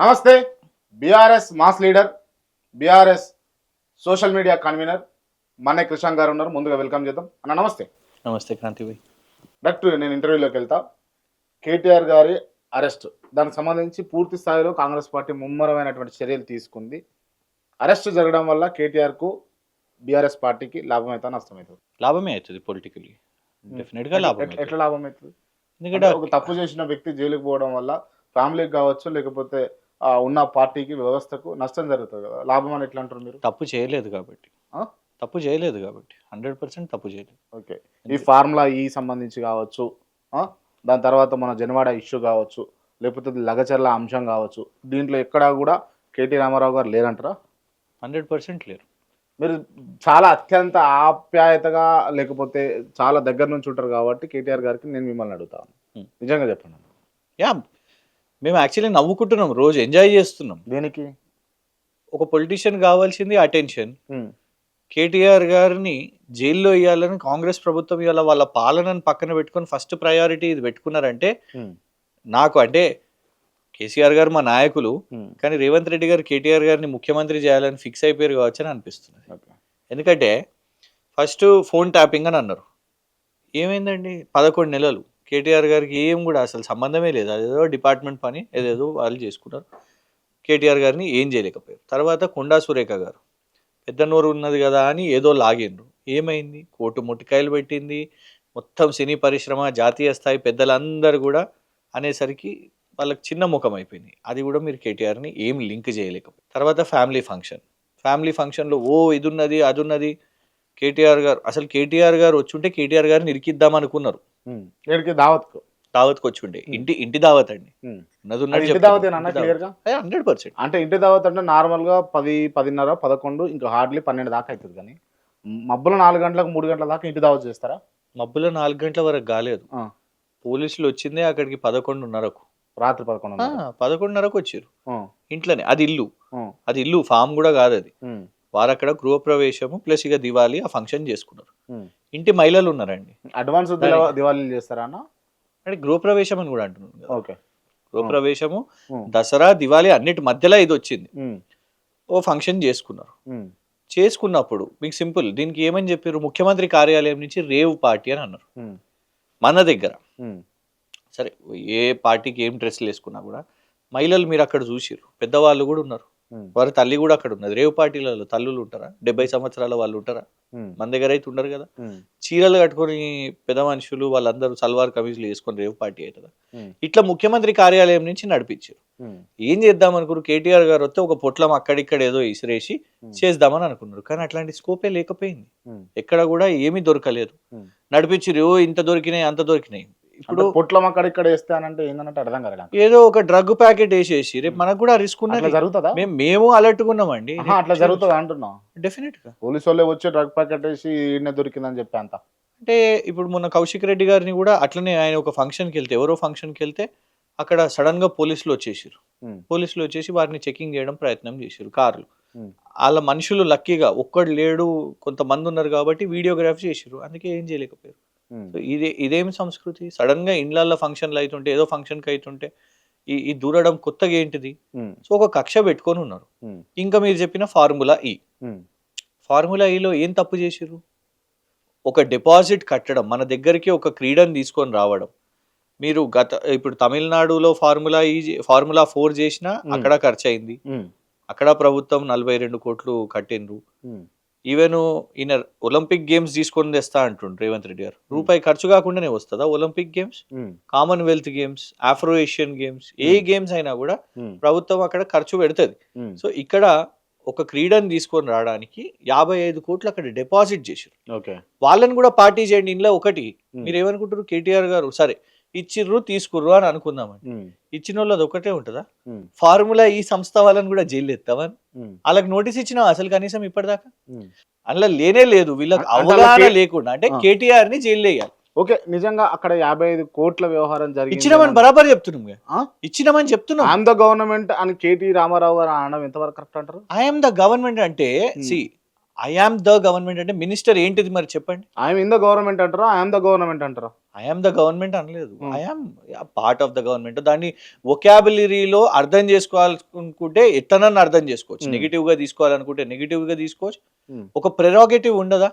నమస్తే. BRS mass leader, BRS social media convener Manne Krishna garu ఉన్నారు. ముందుగా వెల్కమ్ చేద్దాం అన్న. నమస్తే. నమస్తే క్రాంతి భాయ్. డైరెక్ట్ నేను ఇంటర్వ్యూలోకి వెళ్తా. కేటీఆర్ గారి అరెస్ట్, దానికి సంబంధించి పూర్తి స్థాయిలో కాంగ్రెస్ పార్టీ ముమ్మరమైనటువంటి చర్యలు తీసుకుంది. అరెస్ట్ జరగడం వల్ల కేటీఆర్కు బీఆర్ఎస్ పార్టీకి లాభం అవుతా నష్టం అవుతుంది? లాభమే అవుతుంది పొలిటికల్లీ, డెఫినెట్గా లాభం. ఎట్లా లాభం అవుతుంది? ఎందుకంటే ఒక తప్పు చేసిన వ్యక్తి జైలుకు పోవడం వల్ల ఫ్యామిలీకి కావచ్చు, లేకపోతే ఉన్న పార్టీకి వ్యవస్థకు నష్టం జరుగుతుంది కదా. లాభం అని ఎట్లా అంటారు మీరు? తప్పు చేయలేదు కాబట్టి. తప్పు చేయలేదు కాబట్టి 100% తప్పు చేయలేదు. ఓకే. ఈ ఫార్ములా ఈ సంబంధించి కావచ్చు, దాని తర్వాత మన జనవాడ ఇష్యూ కావచ్చు, లేకపోతే లగచర్ల అంశం కావచ్చు, దీంట్లో ఎక్కడా కూడా కేటీ రామారావు గారు లేరంటారా? 100% లేరు. మీరు చాలా అత్యంత ఆప్యాయతగా లేకపోతే చాలా దగ్గర నుంచి ఉంటారు కాబట్టి కేటీఆర్ గారికి నేను మిమ్మల్ని అడుగుతాను, నిజంగా చెప్పండి. యా, మేము యాక్చువల్లీ నవ్వుకుంటున్నాం, రోజు ఎంజాయ్ చేస్తున్నాం. దేనికి? ఒక పొలిటీషియన్ కావాల్సింది అటెన్షన్. కేటీఆర్ గారిని జైల్లో వేయాలని కాంగ్రెస్ ప్రభుత్వం ఇవాళ వాళ్ళ పాలనను పక్కన పెట్టుకొని ఫస్ట్ ప్రయారిటీ ఇది పెట్టుకున్నారంటే, నాకు అంటే కేసీఆర్ గారు మా నాయకులు, కానీ రేవంత్ రెడ్డి గారు కేటీఆర్ గారిని ముఖ్యమంత్రి చేయాలని ఫిక్స్ అయిపోయారు కావచ్చు అని అనిపిస్తుంది. ఎందుకంటే ఫస్ట్ ఫోన్ ట్యాపింగ్ అని అన్నారు. ఏమైందండి? 11 నెలలు కేటీఆర్ గారికి ఏం కూడా అసలు సంబంధమే లేదు. అదేదో డిపార్ట్మెంట్ పని ఏదేదో వాళ్ళు చేసుకున్నారు. కేటీఆర్ గారిని ఏం చేయలేకపోయారు. తర్వాత కొండా సురేఖ గారు పెద్ద నోరు ఉన్నది కదా అని ఏదో లాగిండ్రు. ఏమైంది? కోర్టు మొట్టికాయలు పెట్టింది. మొత్తం సినీ పరిశ్రమ, జాతీయ స్థాయి పెద్దలందరూ కూడా అనేసరికి వాళ్ళకి చిన్న ముఖం అయిపోయింది. అది కూడా మీరు కేటీఆర్ని ఏం లింక్ చేయలేకపోయారు. తర్వాత ఫ్యామిలీ ఫంక్షన్లో ఇది ఉన్నది అది ఉన్నది. కేటీఆర్ గారు వచ్చుంటే కేటీఆర్ గారిని ఇరికిద్దాం అనుకున్నారు. దావత్కి వచ్చుండే, ఇంటి దావత్ అండి. 100%. అంటే ఇంటి దావత్ అంటే నార్మల్ గా 10, 10:30, 11, ఇంకా హార్డ్లీ 12 దాకా అవుతుంది. కానీ మబ్బుల 4 గంటలకు 3 గంటల దాకా ఇంటి దావత్ చేస్తారా? మబ్బుల 4 గంటల వరకు కాలేదు. పోలీసులు వచ్చిందే అక్కడికి 11:30కు, రాత్రి 11:30కు వచ్చారు. ఇంట్లోనే, అది ఇల్లు ఫామ్ కూడా కాదు అది. వారు అక్కడ గృహప్రవేశము ప్లస్ ఇక దివాళీ ఆ ఫంక్షన్ చేసుకున్నారు. ఇంటి మహిళలు ఉన్నారండి. అడ్వాన్స్ దివాళీ చేస్తారా అన్న? అంటే గృహప్రవేశం అని కూడా అంటున్నారు. గృహప్రవేశము, దసరా, దివాళీ అన్నిటి మధ్యలో ఇది వచ్చింది. ఓ ఫంక్షన్ చేసుకున్నప్పుడు మీకు సింపుల్, దీనికి ఏమని చెప్పారు? ముఖ్యమంత్రి కార్యాలయం నుంచి రేవ్ పార్టీ అని అన్నారు. మన దగ్గర సరే ఏ పార్టీకి ఏం డ్రెస్సులు వేసుకున్నా కూడా మహిళలు మీరు అక్కడ చూసిరు, పెద్దవాళ్ళు కూడా ఉన్నారు. వారి తల్లి కూడా అక్కడ ఉన్నది. రేవు పార్టీలలో తల్లులు ఉంటారా? 70 సంవత్సరాల వాళ్ళు ఉంటారా? మన దగ్గర అయితే ఉండరు కదా. చీరలు కట్టుకొని పెద్ద మనుషులు వాళ్ళందరూ సల్వార్ కమీజులు వేసుకొని రేవు పార్టీ అవుతుందా? ఇట్లా ముఖ్యమంత్రి కార్యాలయం నుంచి నడిపించారు. ఏం చేద్దాం అనుకున్నారు? కేటీఆర్ గారు వస్తే ఒక పొట్లం అక్కడిక్కడ ఏదో ఇసిరేసి చేద్దామని అనుకున్నారు. కానీ అట్లాంటి స్కోపే లేకపోయింది. ఎక్కడ కూడా ఏమీ దొరకలేదు. నడిపించారు. ఇంత దొరికినాయి అంత దొరికినాయి. ఇప్పుడు పొట్లం అక్కడిక్కడ వేస్తానంటే ఏంటంటే అర్థం కదా. ఏదో ఒక డ్రగ్ ప్యాకెట్ వేసేసి రేపు మనకు కూడా రిస్క్ ఉన్నది. జరుగుతుందా? మేము అలర్ట్ ఉన్నామండి. అట్లా జరుగుతుంది అంటున్నా. డెఫినెట్ గా పోలీసు వాళ్ళే వచ్చి డ్రగ్ ప్యాకెట్ వేసి దొరికిందని చెప్పి అంత. అంటే ఇప్పుడు మొన్న కౌశిక్ రెడ్డి గారిని కూడా అట్లనే, ఆయన ఒక ఫంక్షన్కి వెళ్తే, ఎవరో ఫంక్షన్కి వెళ్తే అక్కడ సడన్ గా పోలీసులు వచ్చేసి వారిని చెకింగ్ చేయడం ప్రయత్నం చేశారు. కార్లు వాళ్ళ మనుషులు లక్కీగా ఒక్కడు లేడు, కొంతమంది ఉన్నారు కాబట్టి వీడియోగ్రఫీ చేశారు. అందుకే ఏం చేయలేకపోయారు. ఇదేమి సంస్కృతి? సడన్ గా ఇండ్లల్లో ఫంక్షన్లు అవుతుంటే, ఏదో ఫంక్షన్కి అవుతుంటే ఈ దూరడం కొత్తగా ఏంటిది? సో ఒక కక్ష పెట్టుకొని ఉన్నారు. ఇంకా మీరు చెప్పిన ఫార్ములా ఈలో ఏం తప్పు చేసిర్రు? ఒక డిపాజిట్ కట్టడం, మన దగ్గరికి ఒక క్రీడను తీసుకొని రావడం. మీరు ఇప్పుడు తమిళనాడులో ఫార్ములా 4 చేసినా అక్కడ ఖర్చు అయింది. అక్కడ ప్రభుత్వం 42 కోట్లు కట్టిండ్రు. ఈవెన్ ఈయన ఒలింపిక్ గేమ్స్ తీసుకొని తెస్తా అంటుండ్రు రేవంత్ రెడ్డి గారు. రూపాయి ఖర్చు కాకుండానే వస్తుందా Olympic games? Commonwealth games, Afro Asian games, ఏ గేమ్స్ అయినా కూడా ప్రభుత్వం అక్కడ ఖర్చు పెడుతుంది. సో ఇక్కడ ఒక క్రీడను తీసుకొని రావడానికి 55 కోట్లు అక్కడ డిపాజిట్ చేశారు. వాళ్ళని కూడా పార్టీ చేయండి. ఇంట్లో ఒకటి మీరు ఏమనుకుంటారు? కేటీఆర్ గారు సరే ఇచ్చిర్రు తీసుకుర్రు అని అనుకుందామని, ఇచ్చిన వాళ్ళు అది ఒకటే ఉంటుందా? ఫార్ములా ఈ సంస్థ వాళ్ళని కూడా జైలు ఎత్తామని వాళ్ళకి నోటీస్ ఇచ్చినావు అసలు కనీసం ఇప్పటిదాకా? అందులో లేనే లేదు. వీళ్ళకి అవగాహన లేకుండా అంటే కేటీఆర్ ని జైలు వేయాలి. ఓకే, నిజంగా అక్కడ 55 కోట్ల వ్యవహారం జరిగింది. ఇచ్చినామని బరాబర్ ఇచ్చినామని చెప్తున్నాం. ఐఎమ్ ద గవర్నమెంట్ అని కేటీ రామారావు గారు అనడం ఎంతవరకు కరెక్ట్ అంటారు? ఐఎమ్ ద గవర్నమెంట్ అంటే ఐ ఆమ్ ద గవర్నమెంట్ అంటే మినిస్టర్ ఏంటిది మరి చెప్పండి. ఐఎమ్ ఇన్ ద గవర్నమెంట్ అంటారా, ఐఎమ్ ద గవర్నమెంట్ అంటారా? ఐ ఆమ్ ద గవర్నమెంట్ అనలేదు. I am part of the government. దాన్ని వొకాబులరీలో అర్థం చేసుకోవాలనుకుంటే ఎట్లనన్నా అర్థం చేసుకోవచ్చు. నెగిటివ్ గా తీసుకోవాలనుకుంటే నెగిటివ్ గా తీసుకోవచ్చు. ఒక ప్రెరోగేటివ్ ఉండదా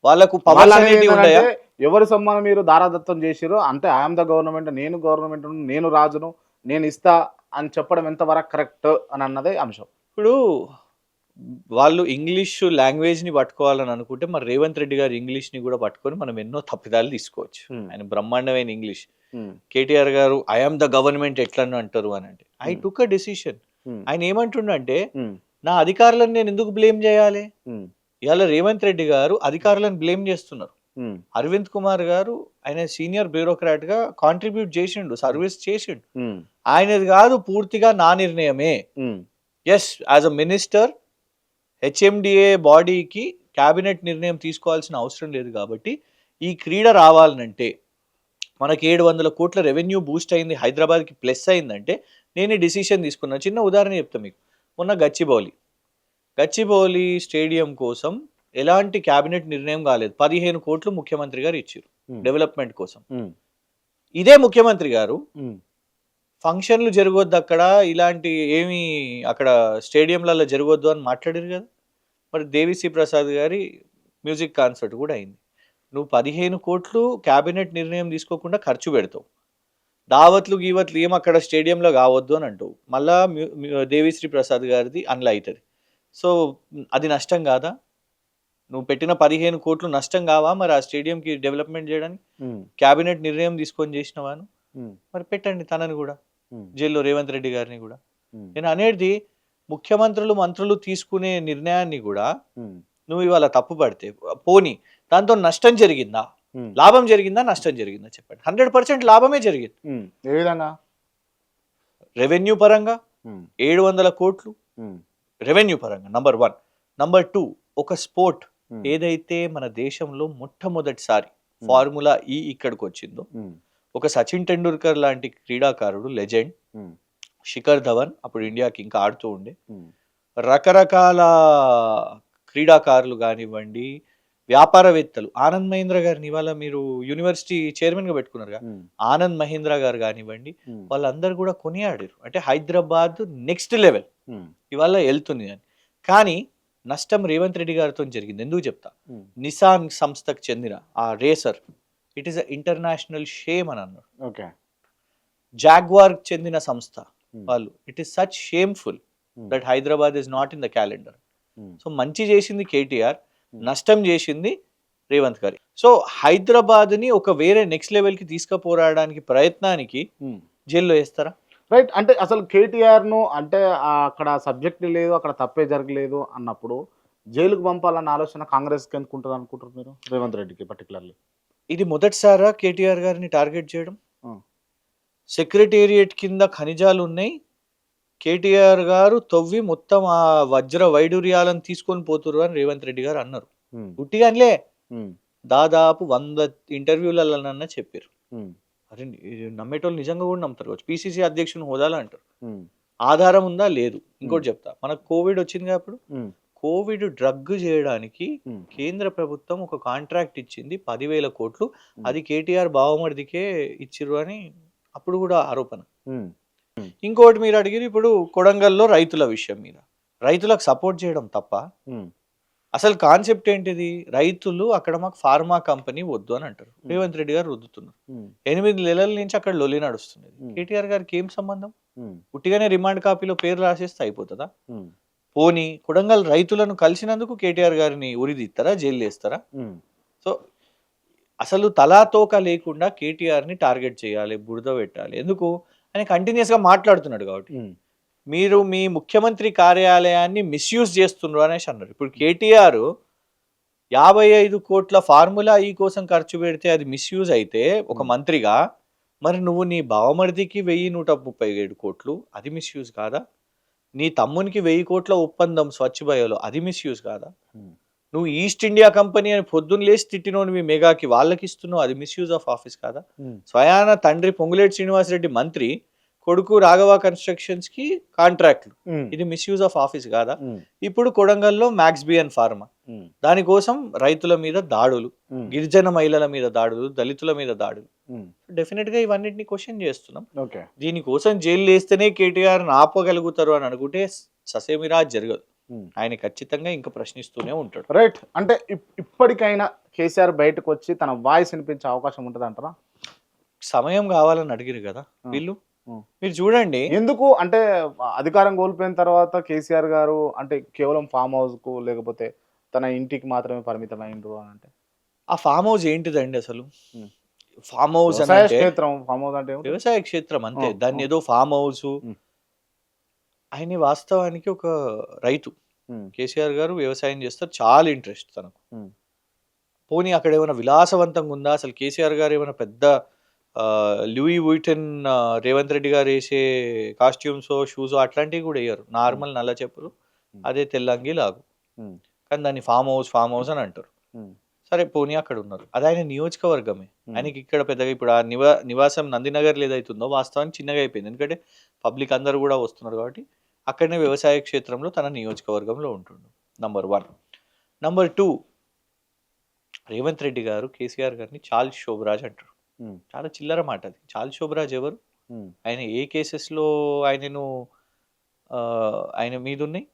వాళ్ళకు? పవర్స్ అనేటివి ఉండయా? ఎవరి సొమ్మను మీరు దారాదత్తం చేసిరో అంటే ఐఎమ్ ద గవర్నమెంట్, నేను గవర్నమెంట్, నేను రాజును, నేను ఇస్తా అని చెప్పడం ఎంతవరకు కరెక్ట్ అని అన్నదే అంశం. ఇప్పుడు వాళ్ళు ఇంగ్లీష్ లాంగ్వేజ్ ని పట్టుకోవాలని అనుకుంటే మరి రేవంత్ రెడ్డి గారు ఇంగ్లీష్ ని కూడా పట్టుకొని మనం ఎన్నో తప్పిదాలు తీసుకోవచ్చు. ఆయన బ్రహ్మాండమైన ఇంగ్లీష్. కేటీఆర్ గారు ఐఎమ్ ద గవర్నమెంట్ ఎట్లా అంటారు అని అంటే ఐ టుక్ అ డెసిషన్. ఆయన ఏమంటుండంటే నా అధికారులను నేను ఎందుకు బ్లేమ్ చేయాలి? ఇవాళ రేవంత్ రెడ్డి గారు అధికారులను బ్లేమ్ చేస్తున్నారు. అరవింద్ కుమార్ గారు ఆయన సీనియర్ బ్యూరోక్రాట్ గా కాంట్రిబ్యూట్ చేసిండు, సర్వీస్ చేసిండు. ఆయనది కాదు, పూర్తిగా నా నిర్ణయమే. Yes, as a minister HMDA బాడీకి క్యాబినెట్ నిర్ణయం తీసుకోవాల్సిన అవసరం లేదు. కాబట్టి ఈ క్రీడ రావాలనంటే మనకి 700 కోట్ల రెవెన్యూ బూస్ట్ అయింది, హైదరాబాద్కి ప్లస్ అయిందంటే నేను ఈ డిసిషన్ తీసుకున్నాను. చిన్న ఉదాహరణ చెప్తాను మీకు. మొన్న గచ్చిబౌలి స్టేడియం కోసం ఎలాంటి క్యాబినెట్ నిర్ణయం కాలేదు. 15 కోట్లు ముఖ్యమంత్రి గారు ఇచ్చారు డెవలప్మెంట్ కోసం. ఇదే ముఖ్యమంత్రి గారు ఫంక్షన్లు జరగొద్దు అక్కడ, ఇలాంటి ఏమి అక్కడ స్టేడియంలలో జరగొద్దు అని మాట్లాడారు కదా. మరి దేవిశ్రీ ప్రసాద్ గారి మ్యూజిక్ కాన్సర్ట్ కూడా అయింది. నువ్వు 15 కోట్లు క్యాబినెట్ నిర్ణయం తీసుకోకుండా ఖర్చు పెడతావు, దావత్లు గీవత్లు ఏం అక్కడ స్టేడియంలో కావద్దు అని అంటావు. మళ్ళా దేవిశ్రీ ప్రసాద్ గారిది అందులో అవుతుంది. సో అది నష్టం కాదా? నువ్వు పెట్టిన 15 కోట్లు నష్టం కావా మరి ఆ స్టేడియంకి డెవలప్మెంట్ చేయడానికి? క్యాబినెట్ నిర్ణయం తీసుకొని చేసినవాను మరి పెట్టండి తనని కూడా జైల్లో, రేవంత్ రెడ్డి గారిని కూడా. నేను అనేది ముఖ్యమంత్రులు మంత్రులు తీసుకునే నిర్ణయాన్ని కూడా నువ్వు ఇవాళ తప్పు పడితే పోనీ దాంతో నష్టం జరిగిందా, లాభం జరిగిందా, నష్టం జరిగిందా చెప్పండి. 100% లాభమే జరిగింది. ఏ విధంగా? రెవెన్యూ పరంగా 700 కోట్లు రెవెన్యూ పరంగా నంబర్ 1. నంబర్ 2, ఒక స్పోర్ట్ ఏదైతే మన దేశంలో మొట్టమొదటిసారి ఫార్ములా ఈ ఇక్కడికి వచ్చిందో, ఒక సచిన్ టెండూల్కర్ లాంటి క్రీడాకారుడు, లెజెండ్, శిఖర్ ధవన్ అప్పుడు ఇండియాకి ఇంకా ఆడుతూ ఉండే, రకరకాల క్రీడాకారులు కానివ్వండి, వ్యాపారవేత్తలు, ఆనంద్ మహీంద్రా గారిని ఇవాళ మీరు యూనివర్సిటీ చైర్మన్ గా పెట్టుకున్నారుగా, ఆనంద్ మహీంద్రా గారు కానివ్వండి, వాళ్ళందరూ కూడా కొనియాడారు. అంటే హైదరాబాద్ నెక్స్ట్ లెవెల్ ఇవాళ వెళ్తుంది అని. కానీ నష్టం రేవంత్ రెడ్డి గారితో జరిగింది. ఎందుకు చెప్తా? నిసాన్ సంస్థకు చెందిన ఆ racer, it is a international shame అని అన్నారు. జాగ్వార్ చెందిన సంస్థ వాళ్ళు, it is such shameful that Hyderabad is not in the calendar. So మంచి చేసింది కేటీఆర్, నష్టం చేసింది రేవంత్ గారి. సో హైదరాబాద్ ని ఒక వేరే నెక్స్ట్ లెవెల్ కి తీసుకుపోరాడానికి ప్రయత్నానికి జైల్లో వేస్తారా? రైట్. అంటే అసలు కేటీఆర్ ను అంటే అక్కడ సబ్జెక్ట్ లేదు, అక్కడ తప్పే జరగలేదు అన్నప్పుడు జైలుకు పంపాలన్న ఆలోచన కాంగ్రెస్ కి ఎందుకు ఉంటుంది అనుకుంటారు మీరు? రేవంత్ రెడ్డికి పర్టికులర్లీ ఇది మొదటిసారా కేటీఆర్ గారిని టార్గెట్ చేయడం? సెక్రటేరియట్ కింద ఖనిజాలు ఉన్నాయి, కేటీఆర్ గారు తవ్వి మొత్తం ఆ వజ్ర వైడూర్యాలను తీసుకొని పోతురు అని రేవంత్ రెడ్డి గారు అన్నారు. ఉట్టిగానిలే దాదాపు 100 ఇంటర్వ్యూలన్నా చెప్పారు. అరే నమ్మేటోళ్ళు నిజంగా కూడా నమ్ముతారు కావచ్చు. పిసిసి అధ్యక్షుని హోదాలో అంటారు. ఆధారం ఉందా? లేదు. ఇంకోటి చెప్తా, మనకు కోవిడ్ వచ్చింది అప్పుడు కోవిడ్ డ్రగ్ చేయడానికి కేంద్ర ప్రభుత్వం ఒక కాంట్రాక్ట్ ఇచ్చింది 10,000 కోట్లు. అది కేటీఆర్ బావమరిదికే ఇచ్చిర్రు అని అప్పుడు కూడా ఆరోపణ. ఇంకోటి మీరు అడిగిరు ఇప్పుడు కొడంగల్లో రైతుల విషయం మీద, రైతులకు సపోర్ట్ చేయడం తప్ప? అసలు కాన్సెప్ట్ ఏంటిది? రైతులు అక్కడ మాకు ఫార్మా కంపెనీ వద్దు అని అంటారు. రేవంత్ రెడ్డి గారు రుద్దుతున్నారు. 8 నెలల నుంచి అక్కడ లొల్లి నడుస్తుంది. కేటీఆర్ గారికి ఏం సంబంధం? ఉట్టిగానే రిమాండ్ కాపీలో పేరు రాసేస్తే అయిపోతుందా? పోనీ కొడంగల్ రైతులను కలిసినందుకు కేటీఆర్ గారిని ఉరిదిస్తారా, జైలు వేస్తారా? సో అసలు తలాతోక లేకుండా కేటీఆర్ ని టార్గెట్ చేయాలి, బురద పెట్టాలి. ఎందుకు? ఆయన కంటిన్యూస్ గా మాట్లాడుతున్నాడు కాబట్టి. మీరు మీ ముఖ్యమంత్రి కార్యాలయాన్ని మిస్యూజ్ చేస్తున్నారు అనేసి అన్నారు. ఇప్పుడు కేటీఆర్ 55 కోట్ల ఫార్ములా ఈ కోసం ఖర్చు పెడితే అది మిస్యూజ్ అయితే ఒక మంత్రిగా, మరి నువ్వు నీ బావమరిదికి 1137 కోట్లు అది మిస్యూజ్ కాదా? నీ తమ్మునికి 1000 కోట్ల ఒప్పందం స్వచ్ఛ బయోలో అది మిస్యూజ్ కాదా? నువ్వు ఈస్ట్ ఇండియా కంపెనీ అని పొద్దున్న లేచి తిట్టినోడు మీ మెగాకి వాళ్ళకి ఇస్తున్నావు, అది మిస్యూజ్ ఆఫ్ ఆఫీస్ కాదా? స్వయాన తండ్రి పొంగులేటి శ్రీనివాసరెడ్డి మంత్రి కొడుకు రాఘవ కన్స్ట్రక్షన్స్ కి కాంట్రాక్ట్లు, ఇది మిస్యూజ్ ఆఫ్ ఆఫీస్ కాదా? ఇప్పుడు కొడంగల్లో మ్యాక్స్ బియన్ ఫార్మా, దానికోసం రైతుల మీద దాడులు, గిరిజన మహిళల మీద దాడులు, దళితుల మీద దాడులు. డెఫినెట్ గా ఇవన్నిటిని క్వశ్చన్ చేస్తున్నాం. దీనికోసం జైలు వేస్తేనే కేటీఆర్ ఆపగలుగుతారు అని అనుకుంటే ససేమిరా జరగదు. ఆయన ఖచ్చితంగా ఇంకా ప్రశ్నిస్తూనే ఉంటాడు. రైట్. అంటే ఇప్పటికైనా కేసీఆర్ బయటకు వచ్చి తన వాయిస్ వినిపించే అవకాశం ఉంటుంది అంటారా? సమయం కావాలని అడిగిరు కదా వీళ్ళు. మీరు చూడండి ఎందుకు అంటే అధికారం కోల్పోయిన తర్వాత కేసీఆర్ గారు అంటే కేవలం ఫామ్ హౌస్ కు లేకపోతే తన ఇంటికి మాత్రమే పరిమితం అయిండ్రు అని అంటే ఆ ఫామ్ హౌస్ ఏంటిదండి అసలు? ఫామ్ హౌస్ క్షేత్రం, ఫామ్ హౌస్ అంటే వ్యవసాయ క్షేత్రం అంతే. దాన్ని ఏదో ఫామ్ హౌస్. ఆయన వాస్తవానికి ఒక రైతు. కేసీఆర్ గారు వ్యవసాయం చేస్తారు, చాలా ఇంట్రెస్ట్ తనకు. పోనీ అక్కడ ఏమైనా విలాసవంతంగా ఉందా? అసలు కేసీఆర్ గారు ఏమైనా పెద్ద లూయి వూయిటన్ రేవంత్ రెడ్డి గారు వేసే కాస్ట్యూమ్స్ షూస్ అట్లాంటివి కూడా వేయరు. నార్మల్ నల్ల చెప్పులు, అదే తెల్లంగి లాగు. కానీ దాన్ని ఫామ్ హౌస్ అని అంటారు. సరే పోనీ అక్కడ ఉన్నారు, అది ఆయన నియోజకవర్గమే. ఆయనకి ఇక్కడ పెద్దగా ఇప్పుడు ఆ నివాసం నందినగర్ ఏదైతుందో వాస్తవానికి చిన్నగా అయిపోయింది. ఎందుకంటే పబ్లిక్ అందరు కూడా వస్తున్నారు కాబట్టి అక్కడనే వ్యవసాయ క్షేత్రంలో తన నియోజకవర్గంలో ఉంటుండు. నంబర్ 1. నంబర్ 2, రేవంత్ రెడ్డి గారు కేసీఆర్ గారిని చాల్ శోభరాజ్ అంటారు. చాలా చిల్లర మాట అది. చాల్ శోభరాజ్ ఎవరు? ఆయన ఏ కేసెస్లో ఆయన మీద ఉన్నాయి?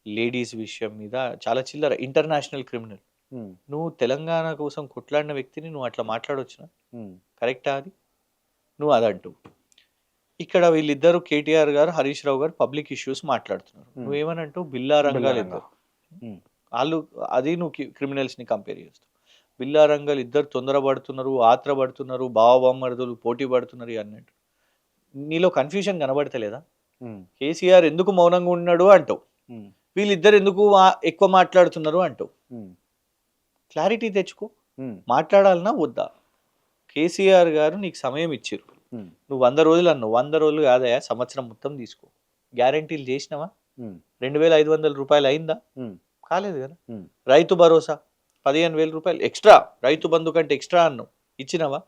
లేడీస్ విషయం మీద చాలా చిల్లర, ఇంటర్నేషనల్ క్రిమినల్. నువ్వు తెలంగాణ కోసం కొట్లాడిన వ్యక్తిని నువ్వు అట్లా మాట్లాడొచ్చునా? కరెక్టా అది? నువ్వు అదంటూ ఇక్కడ వీళ్ళిద్దరు కేటీఆర్ గారు, హరీష్ రావు గారు పబ్లిక్ ఇష్యూస్ మాట్లాడుతున్నారు. నువ్వేమనంటూ బిల్లా రంగాలు ఇద్దరు వాళ్ళు, అది నువ్వు క్రిమినల్స్ ని కంపేర్ చేస్తావు. బిల్లా రంగాలు ఇద్దరు తొందరపడుతున్నారు, ఆత్రపడుతున్నారు, బావబామ్మరుదులు పోటీ పడుతున్నారు అన్నట్టు. నీలో కన్ఫ్యూజన్ కనబడతలేదా? కేసీఆర్ ఎందుకు మౌనంగా ఉన్నాడు అంటావు, వీళ్ళిద్దరు ఎందుకు ఎక్కువ మాట్లాడుతున్నారు అంటావు. క్లారిటీ తెచ్చుకో. మాట్లాడాలన్నా వద్దా? కేసీఆర్ గారు నీకు సమయం ఇచ్చారు, నువ్వు 100 రోజులు అన్నావు. 100 రోజులు కాదయా, సంవత్సరం మొత్తం తీసుకో. గ్యారంటీలు చేసినావా? 2500 రూపాయలు అయిందా? కాలేదు కదా. రైతు భరోసా 15,000 రూపాయలు ఎక్స్ట్రా, రైతు బంధు కంటే ఎక్స్ట్రా అన్నావు, ఇచ్చినవా?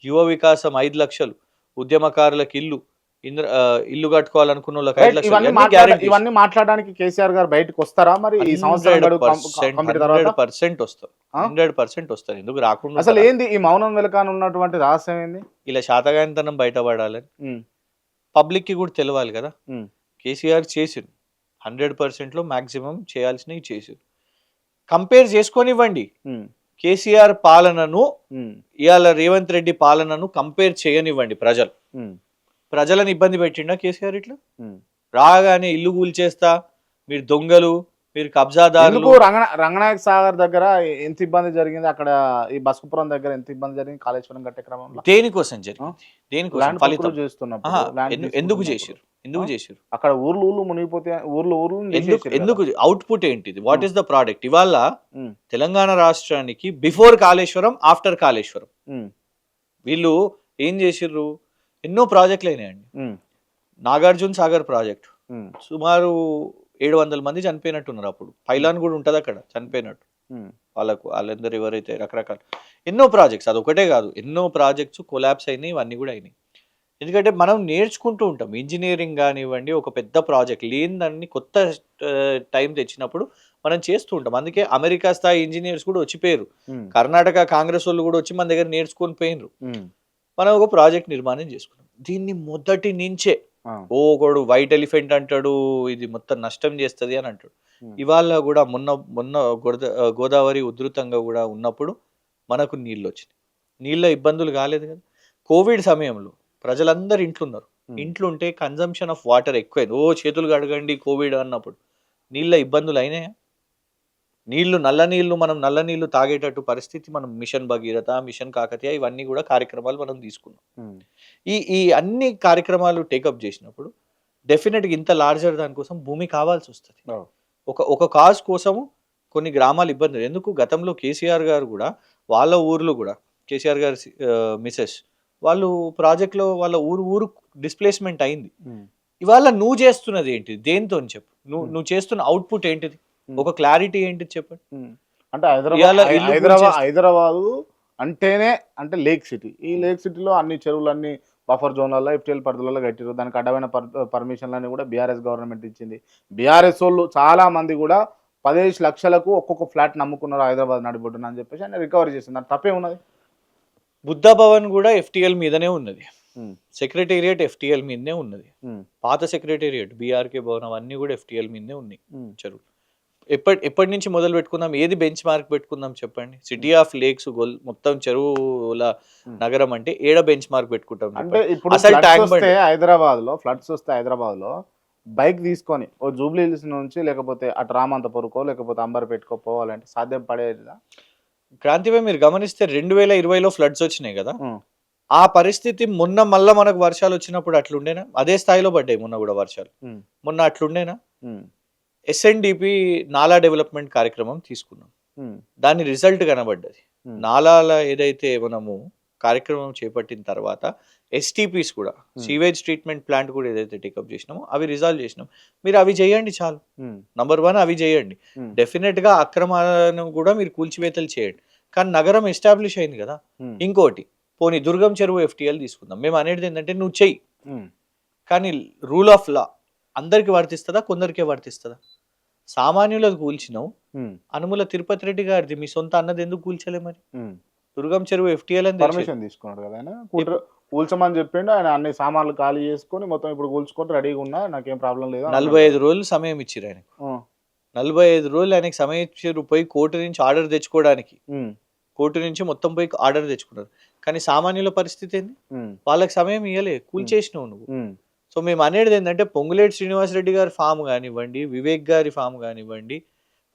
యువ వికాసం 5 లక్షలు, ఉద్యమకారులకు ఇల్లు కట్టుకోవాలనుకున్న వాళ్ళకి 5 లక్షలు. ఇవన్నీ మాట్లాడడానికి కేసీఆర్ గారు బయటకు వస్తారా మరి? ఈ సంవత్సరం 100% వస్తారు, 100% వస్తారు. ఎందుకు రాకుండా? అసలు ఏంది ఈ మౌనం వెలకాన ఉన్నటువంటి రహస్యం ఏంది? ఇలా శాతగానితనం బయటపడాలని పబ్లిక్ కి కూడా తెలవాలి కదా. కేసీఆర్ చేసిండు 100% లో మాక్సిమం చేయాల్సినవి చేసిండు. కంపేర్ చేసుకొనివ్వండి. కేసీఆర్ పాలనను ఇవాళ రేవంత్ రెడ్డి పాలనను కంపేర్ చేయనివ్వండి. ప్రజలను ఇబ్బంది పెట్టిండా కేసీఆర్? ఇట్లా రాగానే ఇల్లు కూల్చేస్తా, మీరు దొంగలు, మీరు కబ్జాదారులు. రంగనాయక సాగర్ దగ్గర ఎంత ఇబ్బంది జరిగింది, అక్కడ ఈ బస్కుపురం దగ్గర ఎంత ఇబ్బంది జరిగింది కాళేశ్వరం కట్టే క్రమంలో? దేనికోసం జరిగింది? దేనికోసం? ఫలితం ఎందుకు చేశారు? అక్కడ ఊర్లు మునిగిపోతే ఎందుకు? అవుట్పుట్ ఏంటిది? What is the product? ఇవాళ తెలంగాణ రాష్ట్రానికి బిఫోర్ కాళేశ్వరం, ఆఫ్టర్ కాళేశ్వరం వీళ్ళు ఏం చేసిర్రు? ఎన్నో ప్రాజెక్టులు అయినాయండి. నాగార్జున సాగర్ ప్రాజెక్టు సుమారు 700 మంది చనిపోయినట్టున్నారు. అప్పుడు పైలాన్ కూడా ఉంటుంది అక్కడ చనిపోయినట్టు. వాళ్ళందరూ ఎవరైతే రకరకాల ఎన్నో ప్రాజెక్ట్స్, అది ఒకటే కాదు, ఎన్నో ప్రాజెక్ట్స్ కొలాప్స్ అయినాయి. ఇవన్నీ కూడా అయినాయి. ఎందుకంటే మనం నేర్చుకుంటూ ఉంటాం. ఇంజనీరింగ్ కానివ్వండి, ఒక పెద్ద ప్రాజెక్ట్ లేని కొత్త టైం తెచ్చినప్పుడు మనం చేస్తూ ఉంటాం. అందుకే అమెరికా స్థాయి ఇంజనీర్స్ కూడా వచ్చిపోయారు. కర్ణాటక కాంగ్రెస్ వాళ్ళు కూడా వచ్చి మన దగ్గర నేర్చుకొని పోయినరు. మనం ఒక ప్రాజెక్ట్ నిర్మాణం చేసుకున్నాం. దీన్ని మొదటి నుంచే ఒకడు వైట్ ఎలిఫెంట్ అంటాడు, ఇది మొత్తం నష్టం చేస్తుంది అని అంటాడు. ఇవాళ కూడా మొన్న గోదావరి ఉధృతంగా కూడా ఉన్నప్పుడు మనకు నీళ్ళు వచ్చినాయి. నీళ్ళ ఇబ్బందులు కాలేదు కదా. కోవిడ్ సమయంలో ప్రజలందరూ ఇంట్లున్నారు. ఇంట్లుంటే కన్జంప్షన్ ఆఫ్ వాటర్ ఎక్కువైంది. చేతులు కడగండి కోవిడ్ అన్నప్పుడు నీళ్ళ ఇబ్బందులు అయినాయా? నల్ల నీళ్లు తాగేటట్టు పరిస్థితి మనం మిషన్ భగీరథ, మిషన్ కాకతీయ ఇవన్నీ కూడా కార్యక్రమాలు మనం తీసుకున్నాం. ఈ అన్ని కార్యక్రమాలు టేకప్ చేసినప్పుడు డెఫినెట్గా ఇంత లార్జర్ దానికోసం భూమి కావాల్సి వస్తుంది. ఒక కాజ్ కోసము కొన్ని గ్రామాలు ఇబ్బంది. ఎందుకు గతంలో కేసీఆర్ గారు కూడా వాళ్ళ ఊర్లు కూడా, కేసీఆర్ గారి మిసెస్ వాళ్ళు ప్రాజెక్ట్లో వాళ్ళ ఊరు డిస్ప్లేస్మెంట్ అయింది. ఇవాళ నువ్వు చేస్తున్నది ఏంటి? దేంతో అని చెప్పు. నువ్వు చేస్తున్న అవుట్పుట్ ఏంటిది? ఒక క్లారిటీ ఏంటిది చెప్పండి. అంటే హైదరాబాదు అంటేనే అంటే లేక్ సిటీ. ఈ లేక్ సిటీలో అన్ని చెరువులన్నీ బఫర్ జోన్లలో ఎఫ్టీఎల్ పరిధిలో కట్టారు. దానికి అడ్డమైన పర్మిషన్లన్నీ కూడా బీఆర్ఎస్ గవర్నమెంట్ ఇచ్చింది. బీఆర్ఎస్ వాళ్ళు చాలా మంది కూడా 15 లక్షలకు ఒక్కొక్క ఫ్లాట్ నమ్ముకున్నారు హైదరాబాద్ నడిబొడ్డున అని చెప్పేసి ఆయన రికవరీ చేసింది. దాని తప్పే ఉన్నది. బుద్ధా భవన్ కూడా ఎఫ్టీఎల్ మీదనే ఉన్నది, సెక్రటేరియట్ ఎఫ్టీఎల్ మీదనే ఉన్నది, పాత సెక్రటేరియట్ బీఆర్కే భవన్ అవన్నీ కూడా ఎఫ్టీఎల్ మీదనే ఉన్నాయి. చెరువు ఎప్పటి నుంచి మొదలు పెట్టుకుందాం, ఏది బెంచ్ మార్క్ పెట్టుకుందాం చెప్పండి. సిటీ ఆఫ్ లేక్స్ మొత్తం చెరువుల నగరం అంటే ఏడ బెంచ్ మార్క్ పెట్టుకుంటాం అంటే ఇప్పుడు హైదరాబాద్ లో బైక్ తీసుకొని ఓ జూబ్లీ హిల్స్ నుంచి లేకపోతే అటు రామంతపురకో లేకపోతే అంబర్పేటకో పోవాలంటే సాధ్యం పడేదా? క్రాంతిపై మీరు గమనిస్తే 2020లో ఫ్లడ్స్ వచ్చినాయి కదా, ఆ పరిస్థితి మొన్న మళ్ళా మనకు వర్షాలు వచ్చినప్పుడు అట్లుండేనా? అదే స్థాయిలో పడ్డాయి మొన్న కూడా వర్షాలు. మొన్న అట్లుండేనా? ఎస్ఎన్డిపి నాలా డెవలప్మెంట్ కార్యక్రమం తీసుకున్నాం, దాని రిజల్ట్ కనబడ్డది. నాలాల ఏదైతే మనము కార్యక్రమం చేపట్టిన తర్వాత ఎస్టీపీస్ కూడా సీవేజ్ ట్రీట్మెంట్ ప్లాంట్ కూడా ఏదైతే టేకప్ చేసినామో అవి రిజాల్వ్ చేసినాం. మీరు అవి చేయండి చాలు. నంబర్ 1 అవి చేయండి. డెఫినెట్ గా అక్రమాలను కూడా మీరు కూల్చివేతలు చేయండి. కానీ నగరం ఎస్టాబ్లిష్ అయింది కదా. ఇంకోటి పోనీ దుర్గం చెరువు ఎఫ్టీఎల్ తీసుకుందాం. మేము అనేది ఏంటంటే నువ్వు చెయ్యి, కానీ రూల్ ఆఫ్ లా అందరికి వర్తిస్తుందా, కొందరికే వర్తిస్తుందా? సామాన్యులకు కూల్చినావు, అనుముల తిరుపతి రెడ్డి గారిది మీ సొంత అన్నది ఎందుకు కూల్చలే? మరి దుర్గం చెరువు ఎఫ్టీఎల్ అని పర్మిషన్ తీసుకున్నాడు కదా ఆయన, కూల్చమని చెప్పిండు. ఆయన అన్ని సామాన్లు ఖాళీ చేసుకొని మొత్తం ఇప్పుడు కూల్చుకొని రెడీగా ఉన్నా, నాకేం ప్రాబ్లం లేదు. 45 రోజులు సమయం ఇచ్చారు ఆయనకు. 45 రోజులు ఆయనకి సమయం ఇచ్చారు. పోయి కోర్టు నుంచి ఆర్డర్ తెచ్చుకోవడానికి, కోర్టు నుంచి మొత్తం పోయి ఆర్డర్ తెచ్చుకున్నారు. కానీ సామాన్యుల పరిస్థితి ఏంది? వాళ్ళకి సమయం ఇవ్వలే, కూల్చేసినావు నువ్వు. సో మేము అనేది ఏంటంటే పొంగులేటి శ్రీనివాసరెడ్డి గారి ఫామ్ కానివ్వండి, వివేక్ గారి ఫామ్ కానివ్వండి,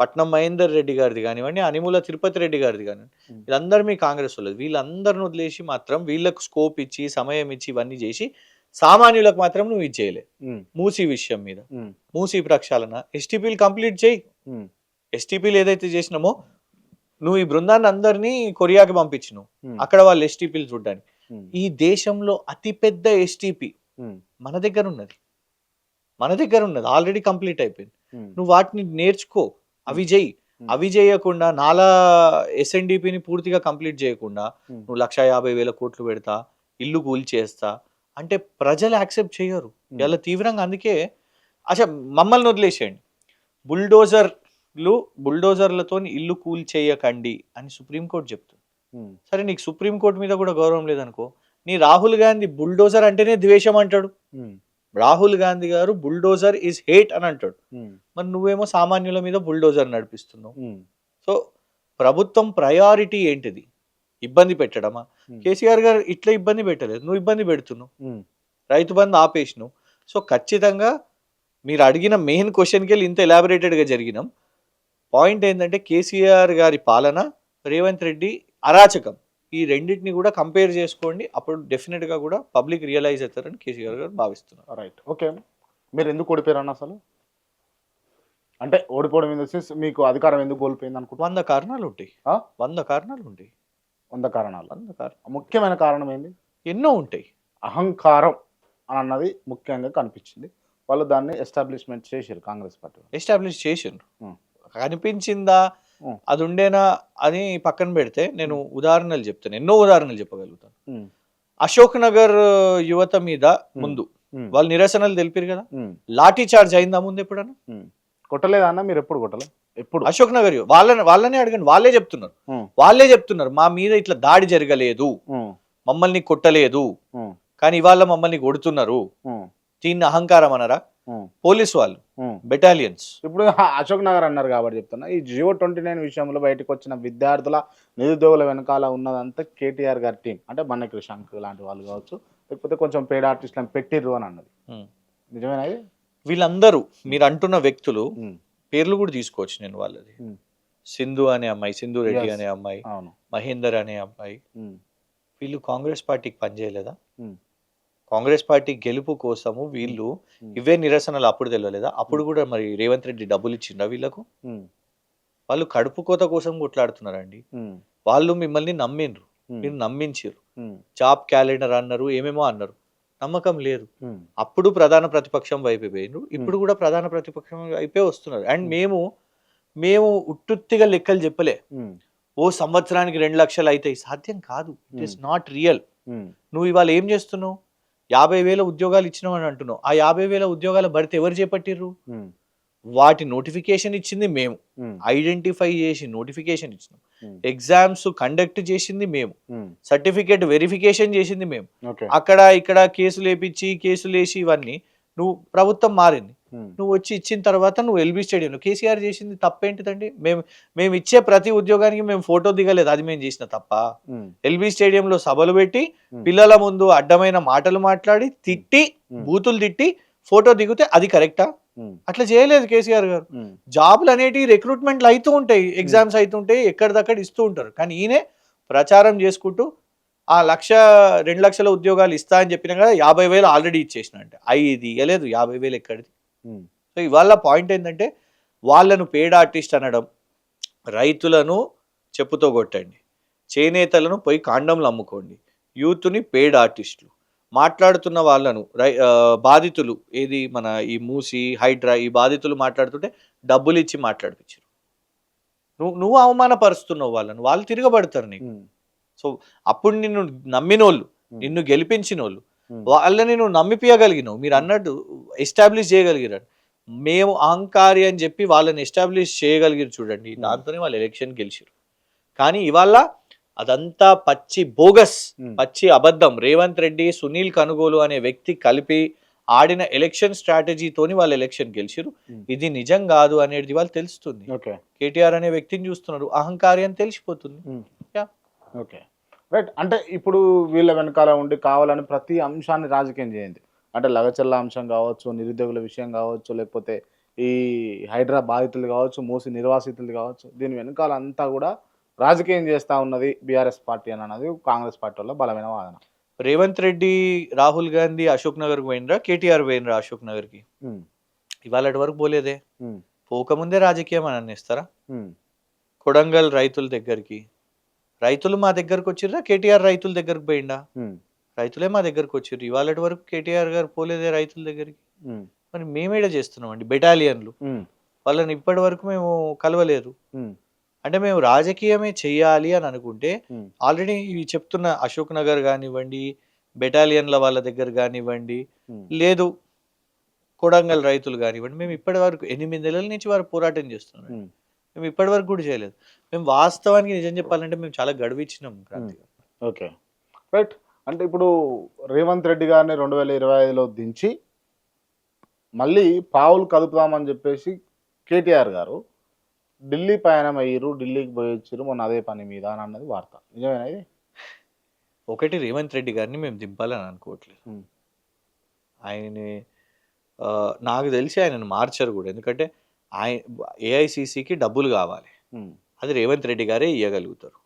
పట్నం మహేందర్ రెడ్డి గారిది కానివ్వండి, అనిముల తిరుపతి రెడ్డి గారిది కానివ్వండి, వీళ్ళందరూ మీ కాంగ్రెస్ వాళ్ళది. వీళ్ళందరిని వదిలేసి మాత్రం వీళ్ళకు స్కోప్ ఇచ్చి సమయం ఇచ్చి ఇవన్నీ చేసి సామాన్యులకు మాత్రం నువ్వు ఇది చేయలే. మూసీ విషయం మీద మూసీ ప్రక్షాళన ఎస్టీపీలు కంప్లీట్ చేయి. ఎస్టీపీలు ఏదైతే చేసినామో నువ్వు ఈ బృందాన్ని అందరినీ కొరియాకి పంపించినావు, అక్కడ వాళ్ళు ఎస్టీపీలు చూడడానికి. ఈ దేశంలో అతిపెద్ద ఎస్టీపీ మన దగ్గర ఉన్నది, ఆల్రెడీ కంప్లీట్ అయిపోయింది. నువ్వు వాటిని నేర్చుకో, అవి చెయ్యి. అవి చేయకుండా నాలా ఎస్ఎన్డిపిని పూర్తిగా కంప్లీట్ చేయకుండా నువ్వు 150,000 కోట్లు పెడతా, ఇల్లు కూల్చేస్తా అంటే ప్రజలు యాక్సెప్ట్ చేయరు ఇలా తీవ్రంగా. అందుకే అసలు మమ్మల్ని వదిలేసేయండి, బుల్డోజర్లతో ఇల్లు కూల్చేయకండి అని సుప్రీంకోర్టు చెప్తుంది. సరే నీకు సుప్రీంకోర్టు మీద కూడా గౌరవం లేదనుకో, నీ రాహుల్ గాంధీ బుల్డోజర్ అంటేనే ద్వేషం అంటాడు. రాహుల్ గాంధీ గారు బుల్డోజర్ ఈజ్ హేట్ అని అంటాడు. మరి నువ్వేమో సామాన్యుల మీద బుల్డోజర్ నడిపిస్తున్నావు. సో ప్రభుత్వం ప్రయారిటీ ఏంటిది? ఇబ్బంది పెట్టడమా? కేసీఆర్ గారు ఇట్లా ఇబ్బంది పెట్టలేదు, నువ్వు ఇబ్బంది పెడుతున్నావు. రైతు బంధు ఆపేసినావు. సో ఖచ్చితంగా మీరు అడిగిన మెయిన్ క్వశ్చన్కి వెళ్ళి ఇంత ఎలాబొరేటెడ్గా జరిగినాం. పాయింట్ ఏంటంటే కేసీఆర్ గారి పాలన, రేవంత్ రెడ్డి అరాచకం, ఈ రెండింటిని కూడా కంపేర్ చేసుకోండి. అప్పుడు డెఫినెట్గా కూడా పబ్లిక్ రియలైజ్ అవుతారని కేసీఆర్ గారు భావిస్తున్నారు. Right, okay. మీరు ఎందుకు ఓడిపోయారు అన్న? అసలు అంటే ఓడిపోవడం మీకు అధికారం ఎందుకు కోల్పోయింది అనుకుంటా? 100 కారణాలు ఉంటాయి. 100 కారణాలు ఉంటాయి. 100 కారణాలు. ముఖ్యమైన కారణం ఏంది? ఎన్నో ఉంటాయి. అహంకారం అని అన్నది ముఖ్యంగా కనిపించింది. వాళ్ళు దాన్ని ఎస్టాబ్లిష్మెంట్ చేశారు, కాంగ్రెస్ పార్టీ ఎస్టాబ్లిష్ చేశారు. కనిపించిందా, అది ఉండేనా అని పక్కన పెడితే నేను ఉదాహరణలు చెప్తాను, ఎన్నో ఉదాహరణలు చెప్పగలుగుతాను. అశోక్ నగర్ యువత మీద ముందు వాళ్ళు నిరసనలు తెలిపారు కదా, లాఠీ చార్జ్ అయిందా ముందు ఎప్పుడన్నా? కొట్టలేదా అన్న? మీరు ఎప్పుడు కొట్టలేదు? ఎప్పుడు? అశోక్ నగర్ వాళ్ళనే అడగండి, వాళ్ళే చెప్తున్నారు మా మీద ఇట్లా దాడి జరగలేదు, మమ్మల్ని కొట్టలేదు, కానీ ఇవాళ మమ్మల్ని కొడుతున్నారు. దీన్ని అహంకారం అనరా? పోలీసు వాళ్ళు, బెటాలియన్స్. ఇప్పుడు అశోక్ నగర్ అన్నారు కాబట్టి చెప్తున్నా, ఈ జియో 29 విషయంలో బయటకు వచ్చిన విద్యార్థుల నిరుద్యోగుల వెనకాల ఉన్నదంతా కేటీఆర్ గారి టీం, అంటే బన్న కృషాంక్ లాంటి వాళ్ళు కావచ్చు, లేకపోతే కొంచెం పేడ ఆర్టిస్టులను పెట్టిర్రు అని అన్నది నిజమేనా? వీళ్ళందరూ మీరు అంటున్న వ్యక్తులు పేర్లు కూడా తీసుకోవచ్చు నేను వాళ్ళది. సింధు అనే అమ్మాయి, సింధు రెడ్డి అనే అమ్మాయి, మహేందర్ అనే అమ్మాయి, వీళ్ళు కాంగ్రెస్ పార్టీకి పనిచేయలేదా? కాంగ్రెస్ పార్టీ గెలుపు కోసము వీళ్ళు ఇవే నిరసనలు అప్పుడు తెలియలేదా? అప్పుడు కూడా మరి రేవంత్ రెడ్డి డబ్బులు ఇచ్చిండ్రా వీళ్ళకు? వాళ్ళు కడుపు కోత కోసం కొట్లాడుతున్నారండి. వాళ్ళు మిమ్మల్ని నమ్మిండ్రు, మీరు నమ్మించారు. జాబ్ క్యాలెండర్ అన్నారు, ఏమేమో అన్నారు, నమ్మకం లేదు. అప్పుడు ప్రధాన ప్రతిపక్షం వైపు పోయినరు, ఇప్పుడు కూడా ప్రధాన ప్రతిపక్షం వైపే వస్తున్నారు. అండ్ మేము ఉట్టుత్తిగా లెక్కలు చెప్పలే, ఓ సంవత్సరానికి 2 లక్షలు అవుతాయి, సాధ్యం కాదు. It is not real. నువ్వు ఇవాళ ఏం చేస్తున్నావు? 50,000 ఉద్యోగాలు ఇచ్చినామని అంటున్నావు. ఆ 50,000 ఉద్యోగాల భర్తీ ఎవరు చేపట్టిర్రు? వాటి నోటిఫికేషన్ ఇచ్చింది మేము. ఐడెంటిఫై చేసి నోటిఫికేషన్ ఇచ్చినాం. ఎగ్జామ్స్ కండక్ట్ చేసింది మేము. సర్టిఫికేట్ వెరిఫికేషన్ చేసింది మేము. ఓకే. అక్కడ ఇక్కడ కేసులు వేపించి కేసులు వేసి ఇవన్నీ నువ్వు ప్రభుత్వం మారింది. నువ్వు వచ్చి ఇచ్చిన తర్వాత నువ్వు ఎల్బీ స్టేడియంలో కేసీఆర్ చేసింది తప్పేంటిదండి? మేము ఇచ్చే ప్రతి ఉద్యోగానికి మేము ఫోటో దిగలేదు, అది మేము చేసిన తప్ప. ఎల్బీ స్టేడియంలో సభలు పెట్టి పిల్లల ముందు అడ్డమైన మాటలు మాట్లాడి తిట్టి బూతులు తిట్టి ఫోటో దిగితే అది కరెక్టా? అట్లా చేయలేదు కేసీఆర్ గారు. జాబులు అనేటివి రిక్రూట్మెంట్లు అవుతూ ఉంటాయి, ఎగ్జామ్స్ అవుతుంటాయి, ఎక్కడిదక్కడ ఇస్తూ ఉంటారు. కానీ ఈయనే ప్రచారం చేసుకుంటూ ఆ 1,00,000 2,00,000 ఉద్యోగాలు ఇస్తా అని చెప్పినా కదా 50,000 ఆల్రెడీ ఇచ్చేసిన అంటే ఇది ఇవ్వలేదు. 50,000 ఎక్కడిది? సో ఇవాళ పాయింట్ ఏంటంటే వాళ్ళను పేడ్ ఆర్టిస్ట్ అనడం, రైతులను చెప్పుతో కొట్టండి, చేనేతలను పోయి కాండంలు అమ్ముకోండి, యూత్ని పేడ్ ఆర్టిస్టులు, మాట్లాడుతున్న వాళ్ళను బాధితులు ఏది మన ఈ మూసి హైడ్రా ఈ బాధితులు మాట్లాడుతుంటే డబ్బులు ఇచ్చి మాట్లాడిపించారు. నువ్వు అవమానపరుస్తున్నావు వాళ్ళను, వాళ్ళు తిరగబడతారు నీకు. సో అప్పుడు నిన్ను నమ్మినోళ్ళు, నిన్ను గెలిపించినోళ్ళు, వాళ్ళని నువ్వు నమ్మిపియగలిగినావు. మీరు అన్నట్టు ఎస్టాబ్లిష్ చేయగలిగినారు. మేము అహంకారి అని చెప్పి వాళ్ళని ఎస్టాబ్లిష్ చేయగలిగారు చూడండి, దాంతోనే వాళ్ళు ఎలక్షన్ గెలిచారు. కానీ ఇవాళ అదంతా పచ్చి బోగస్, పచ్చి అబద్ధం. రేవంత్ రెడ్డి, సునీల్ కనుగోలు అనే వ్యక్తి కలిపి ఆడిన ఎలక్షన్ స్ట్రాటజీతోని వాళ్ళు ఎలక్షన్ గెలిచారు. ఇది నిజం కాదు అనేది వాళ్ళు తెలుస్తుంది. కేటీఆర్ అనే వ్యక్తిని చూస్తున్నారు, అహంకారి అని తెలిసిపోతుంది. Okay, right. అంటే ఇప్పుడు వీళ్ళ వెనకాల ఉండి కావాలని ప్రతి అంశాన్ని రాజకీయం చేయండి. అంటే లగచల్ల అంశం కావచ్చు, నిరుద్యోగుల విషయం కావచ్చు, లేకపోతే ఈ హైడ్రా బాధితులు కావచ్చు, మూసి నిర్వాసితులు కావచ్చు, దీని వెనకాల అంతా కూడా రాజకీయం చేస్తూ ఉన్నది బీఆర్ఎస్ పార్టీ అని అన్నది కాంగ్రెస్ పార్టీ వల్ల బలమైన వాదన. రేవంత్ రెడ్డి, రాహుల్ గాంధీ అశోక్ నగర్కి పోయినరా, కేటీఆర్ పోయినరా అశోక్ నగర్కి? ఇవాళ వరకు పోలేదే. పోకముందే రాజకీయం అని అన్నిస్తారా? కొడంగల్ రైతుల దగ్గరికి రైతులు మా దగ్గరకు వచ్చిర్రా, కేటీఆర్ రైతుల దగ్గరకు పోయిండా? రైతులే మా దగ్గరకు వచ్చిర్రు. ఇవాళ వరకు కేటీఆర్ గారు పోలేదే రైతుల దగ్గరికి. మరి మేమేడ చేస్తున్నామండి బెటాలియన్లు, వాళ్ళని ఇప్పటి వరకు మేము కలవలేదు. అంటే మేము రాజకీయమే చెయ్యాలి అని అనుకుంటే ఆల్రెడీ ఇవి చెప్తున్న అశోక్ నగర్ కానివ్వండి, బెటాలియన్ల వాళ్ళ దగ్గర కానివ్వండి, లేదు కొడంగల్ రైతులు కానివ్వండి, మేము ఇప్పటి వరకు 8 నెలల నుంచి వారు పోరాటం చేస్తున్నాం. మేము ఇప్పటి వరకు కూడా చేయలేదు. మేము వాస్తవానికి నిజం చెప్పాలంటే మేము చాలా గడువిచ్చినాం క్రాంతి. Okay, right. అంటే ఇప్పుడు రేవంత్ రెడ్డి గారిని 2025లో దించి మళ్ళీ పావులు కదుపుదామని చెప్పేసి కేటీఆర్ గారు ఢిల్లీ ప్రయాణం అయ్యారు, ఢిల్లీకి పోయి వచ్చారు మొన్న అదే పని మీద అని అన్నది వార్త. నిజమేనా ఇది? ఒకటి, రేవంత్ రెడ్డి గారిని మేము దింపాలని అనుకోవట్లేదు. ఆయన్ని నాకు తెలిసి ఆయనను మార్చరు కూడా. ఎందుకంటే ఏఐసిసికి డబ్బులు కావాలి, అది రేవంత్ రెడ్డి గారే ఇవ్వగలుగుతారు.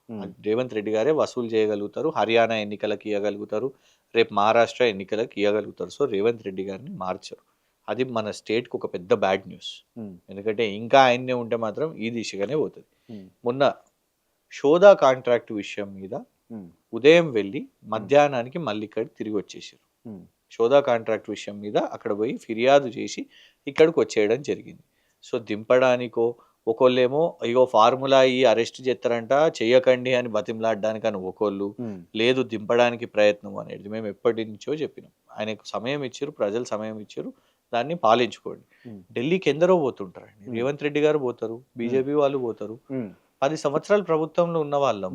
రేవంత్ రెడ్డి గారే వసూలు చేయగలుగుతారు. హర్యానా ఎన్నికలకు ఇవ్వగలుగుతారు, రేపు మహారాష్ట్ర ఎన్నికలకు ఇవ్వగలుగుతారు. సో రేవంత్ రెడ్డి గారిని మార్చరు. అది మన స్టేట్కి ఒక పెద్ద బ్యాడ్ న్యూస్. ఎందుకంటే ఇంకా ఆయన్నే ఉంటే మాత్రం ఈ దిశగానే పోతుంది. మొన్న షోదా కాంట్రాక్ట్ విషయం మీద ఉదయం వెళ్ళి మధ్యాహ్నానికి మళ్ళీ ఇక్కడికి తిరిగి వచ్చేసారు. షోదా కాంట్రాక్ట్ విషయం మీద అక్కడ పోయి ఫిర్యాదు చేసి ఇక్కడికి వచ్చేయడం జరిగింది. సో దింపడానికో, ఒకళ్ళేమో అయ్యో ఫార్ములా ఈ అరెస్ట్ చేస్తారంట చెయ్యకండి అని బతిమలాడడానికి అని ఒకళ్ళు, లేదు దింపడానికి ప్రయత్నం అనేది మేము ఎప్పటి నుంచో చెప్పినాం. ఆయనకు సమయం ఇచ్చారు, ప్రజలు సమయం ఇచ్చారు, దాన్ని పాలించుకోండి. ఢిల్లీకి ఎందరో పోతుంటారండి. రేవంత్ రెడ్డి గారు పోతారు, బీజేపీ వాళ్ళు పోతారు. 10 సంవత్సరాలు ప్రభుత్వంలో ఉన్న వాళ్ళం,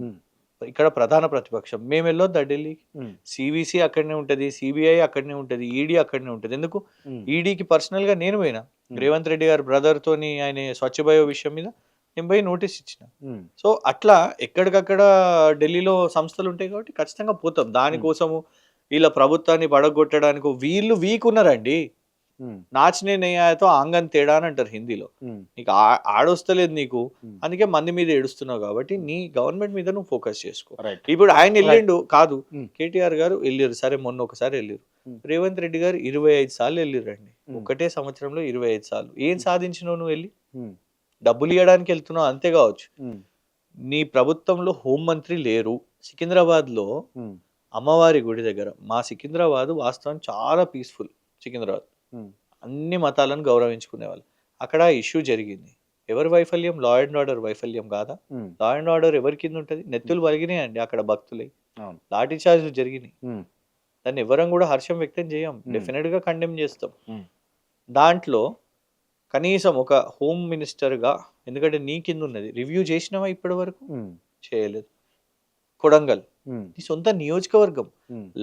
ఇక్కడ ప్రధాన ప్రతిపక్షం, మేము వెళ్ళొద్దా ఢిల్లీకి? సివిసి అక్కడనే ఉంటది, సిబిఐ అక్కడనే ఉంటది, ఈడీ అక్కడనే ఉంటది. ఎందుకు? ఈడీకి పర్సనల్ గా నేను పోయినా, రేవంత్ రెడ్డి గారి బ్రదర్ తోని ఆయన స్వచ్ఛ బయో విషయం మీద నేను పోయి నోటీస్ ఇచ్చిన. సో అట్లా ఎక్కడికక్కడ ఢిల్లీలో సంస్థలు ఉంటాయి కాబట్టి ఖచ్చితంగా పోతాం. దానికోసము వీళ్ళ ప్రభుత్వాన్ని పడగొట్టడానికి వీళ్ళు వీక్ ఉన్నారండి. నాచనే నయ్యాతో ఆంగన్ తేడా అని అంటారు హిందీలో. నీకు ఆడొస్తలేదు నీకు, అందుకే మంది మీద ఏడుస్తున్నావు కాబట్టి నీ గవర్నమెంట్ మీద నువ్వు ఫోకస్ చేసుకో. ఇప్పుడు ఆయన వెళ్ళిండు కాదు, కేటీఆర్ గారు వెళ్ళారు, సరే మొన్న ఒకసారి వెళ్ళారు. రేవంత్ రెడ్డి గారు 25 సార్లు వెళ్ళిరండి, ఒకటే సంవత్సరంలో 25 సార్లు. ఏం సాధించినావు నువ్వు? వెళ్ళి డబ్బులు ఇవ్వడానికి వెళ్తున్నావు అంతే కావచ్చు. నీ ప్రభుత్వంలో హోంమంత్రి లేరు. సికింద్రాబాద్ లో అమ్మవారి గుడి దగ్గర, మా సికింద్రాబాద్ వాస్తవం చాలా పీస్ఫుల్ సికింద్రాబాద్, అన్ని మతాలను గౌరవించుకునేవాళ్ళు. అక్కడ ఇష్యూ జరిగింది. ఎవరి వైఫల్యం? లా అండ్ ఆర్డర్ వైఫల్యం కాదా? లా అండ్ ఆర్డర్ ఎవరి కింద ఉంటుంది? నెత్తులు వలిగినాయండి అక్కడ భక్తులై, లాఠీ చార్జ్లు జరిగినాయి. దాన్ని ఎవరం కూడా హర్షం వ్యక్తం చేయం, డెఫినెట్గా కండెమ్ చేస్తాం. Hmm. దాంట్లో కనీసం ఒక హోమ్ మినిస్టర్గా, ఎందుకంటే నీ కింద ఉన్నది, రివ్యూ చేసినావా ఇప్పటి వరకు? చేయలేదు. కొడంగల్ నీ సొంత నియోజకవర్గం,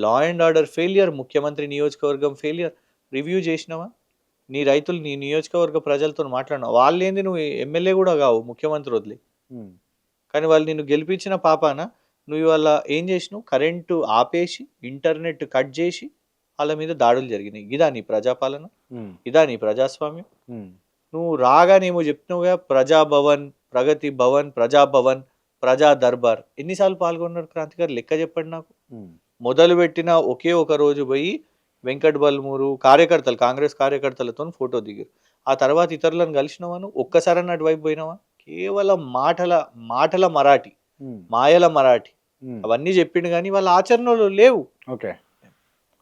లా అండ్ ఆర్డర్ ఫెయిలియర్, ముఖ్యమంత్రి నియోజకవర్గం ఫెయిలియర్, రివ్యూ చేసినావా? నీ రైతులు నీ నియోజకవర్గ ప్రజలతో మాట్లాడినావు, వాళ్ళు ఏంది, నువ్వు ఎమ్మెల్యే కూడా కావు, ముఖ్యమంత్రి వదిలి, కానీ వాళ్ళు నిన్ను గెలిపించిన పాపాన నువ్వు ఇవాళ ఏం చేసినావు? కరెంటు ఆపేసి ఇంటర్నెట్ కట్ చేసి వాళ్ళ మీద దాడులు జరిగినాయి. ఇదా నీ ప్రజాపాలన? ఇదా నీ ప్రజాస్వామ్యం? నువ్వు రాగానేమో చెప్తున్నావుగా, ప్రజాభవన్, ప్రగతి భవన్, ప్రజాభవన్, ప్రజా దర్బార్, ఎన్నిసార్లు పాల్గొన్నారు క్రాంతికారి? లెక్క చెప్పండి నాకు. మొదలు పెట్టిన ఒకే ఒక రోజు పోయి వెంకట్ బల్మూరు కార్యకర్తలు, కాంగ్రెస్ కార్యకర్తలతో ఫోటో దిగారు. ఆ తర్వాత ఇతరులను కలిసినవా? నువ్వు ఒక్కసారి అటువైపు పోయినావా? కేవలం మాటల మరాఠీ, మాయల మరాఠీ అవన్నీ చెప్పిండు, కానీ వాళ్ళ ఆచరణలో లేవు. Okay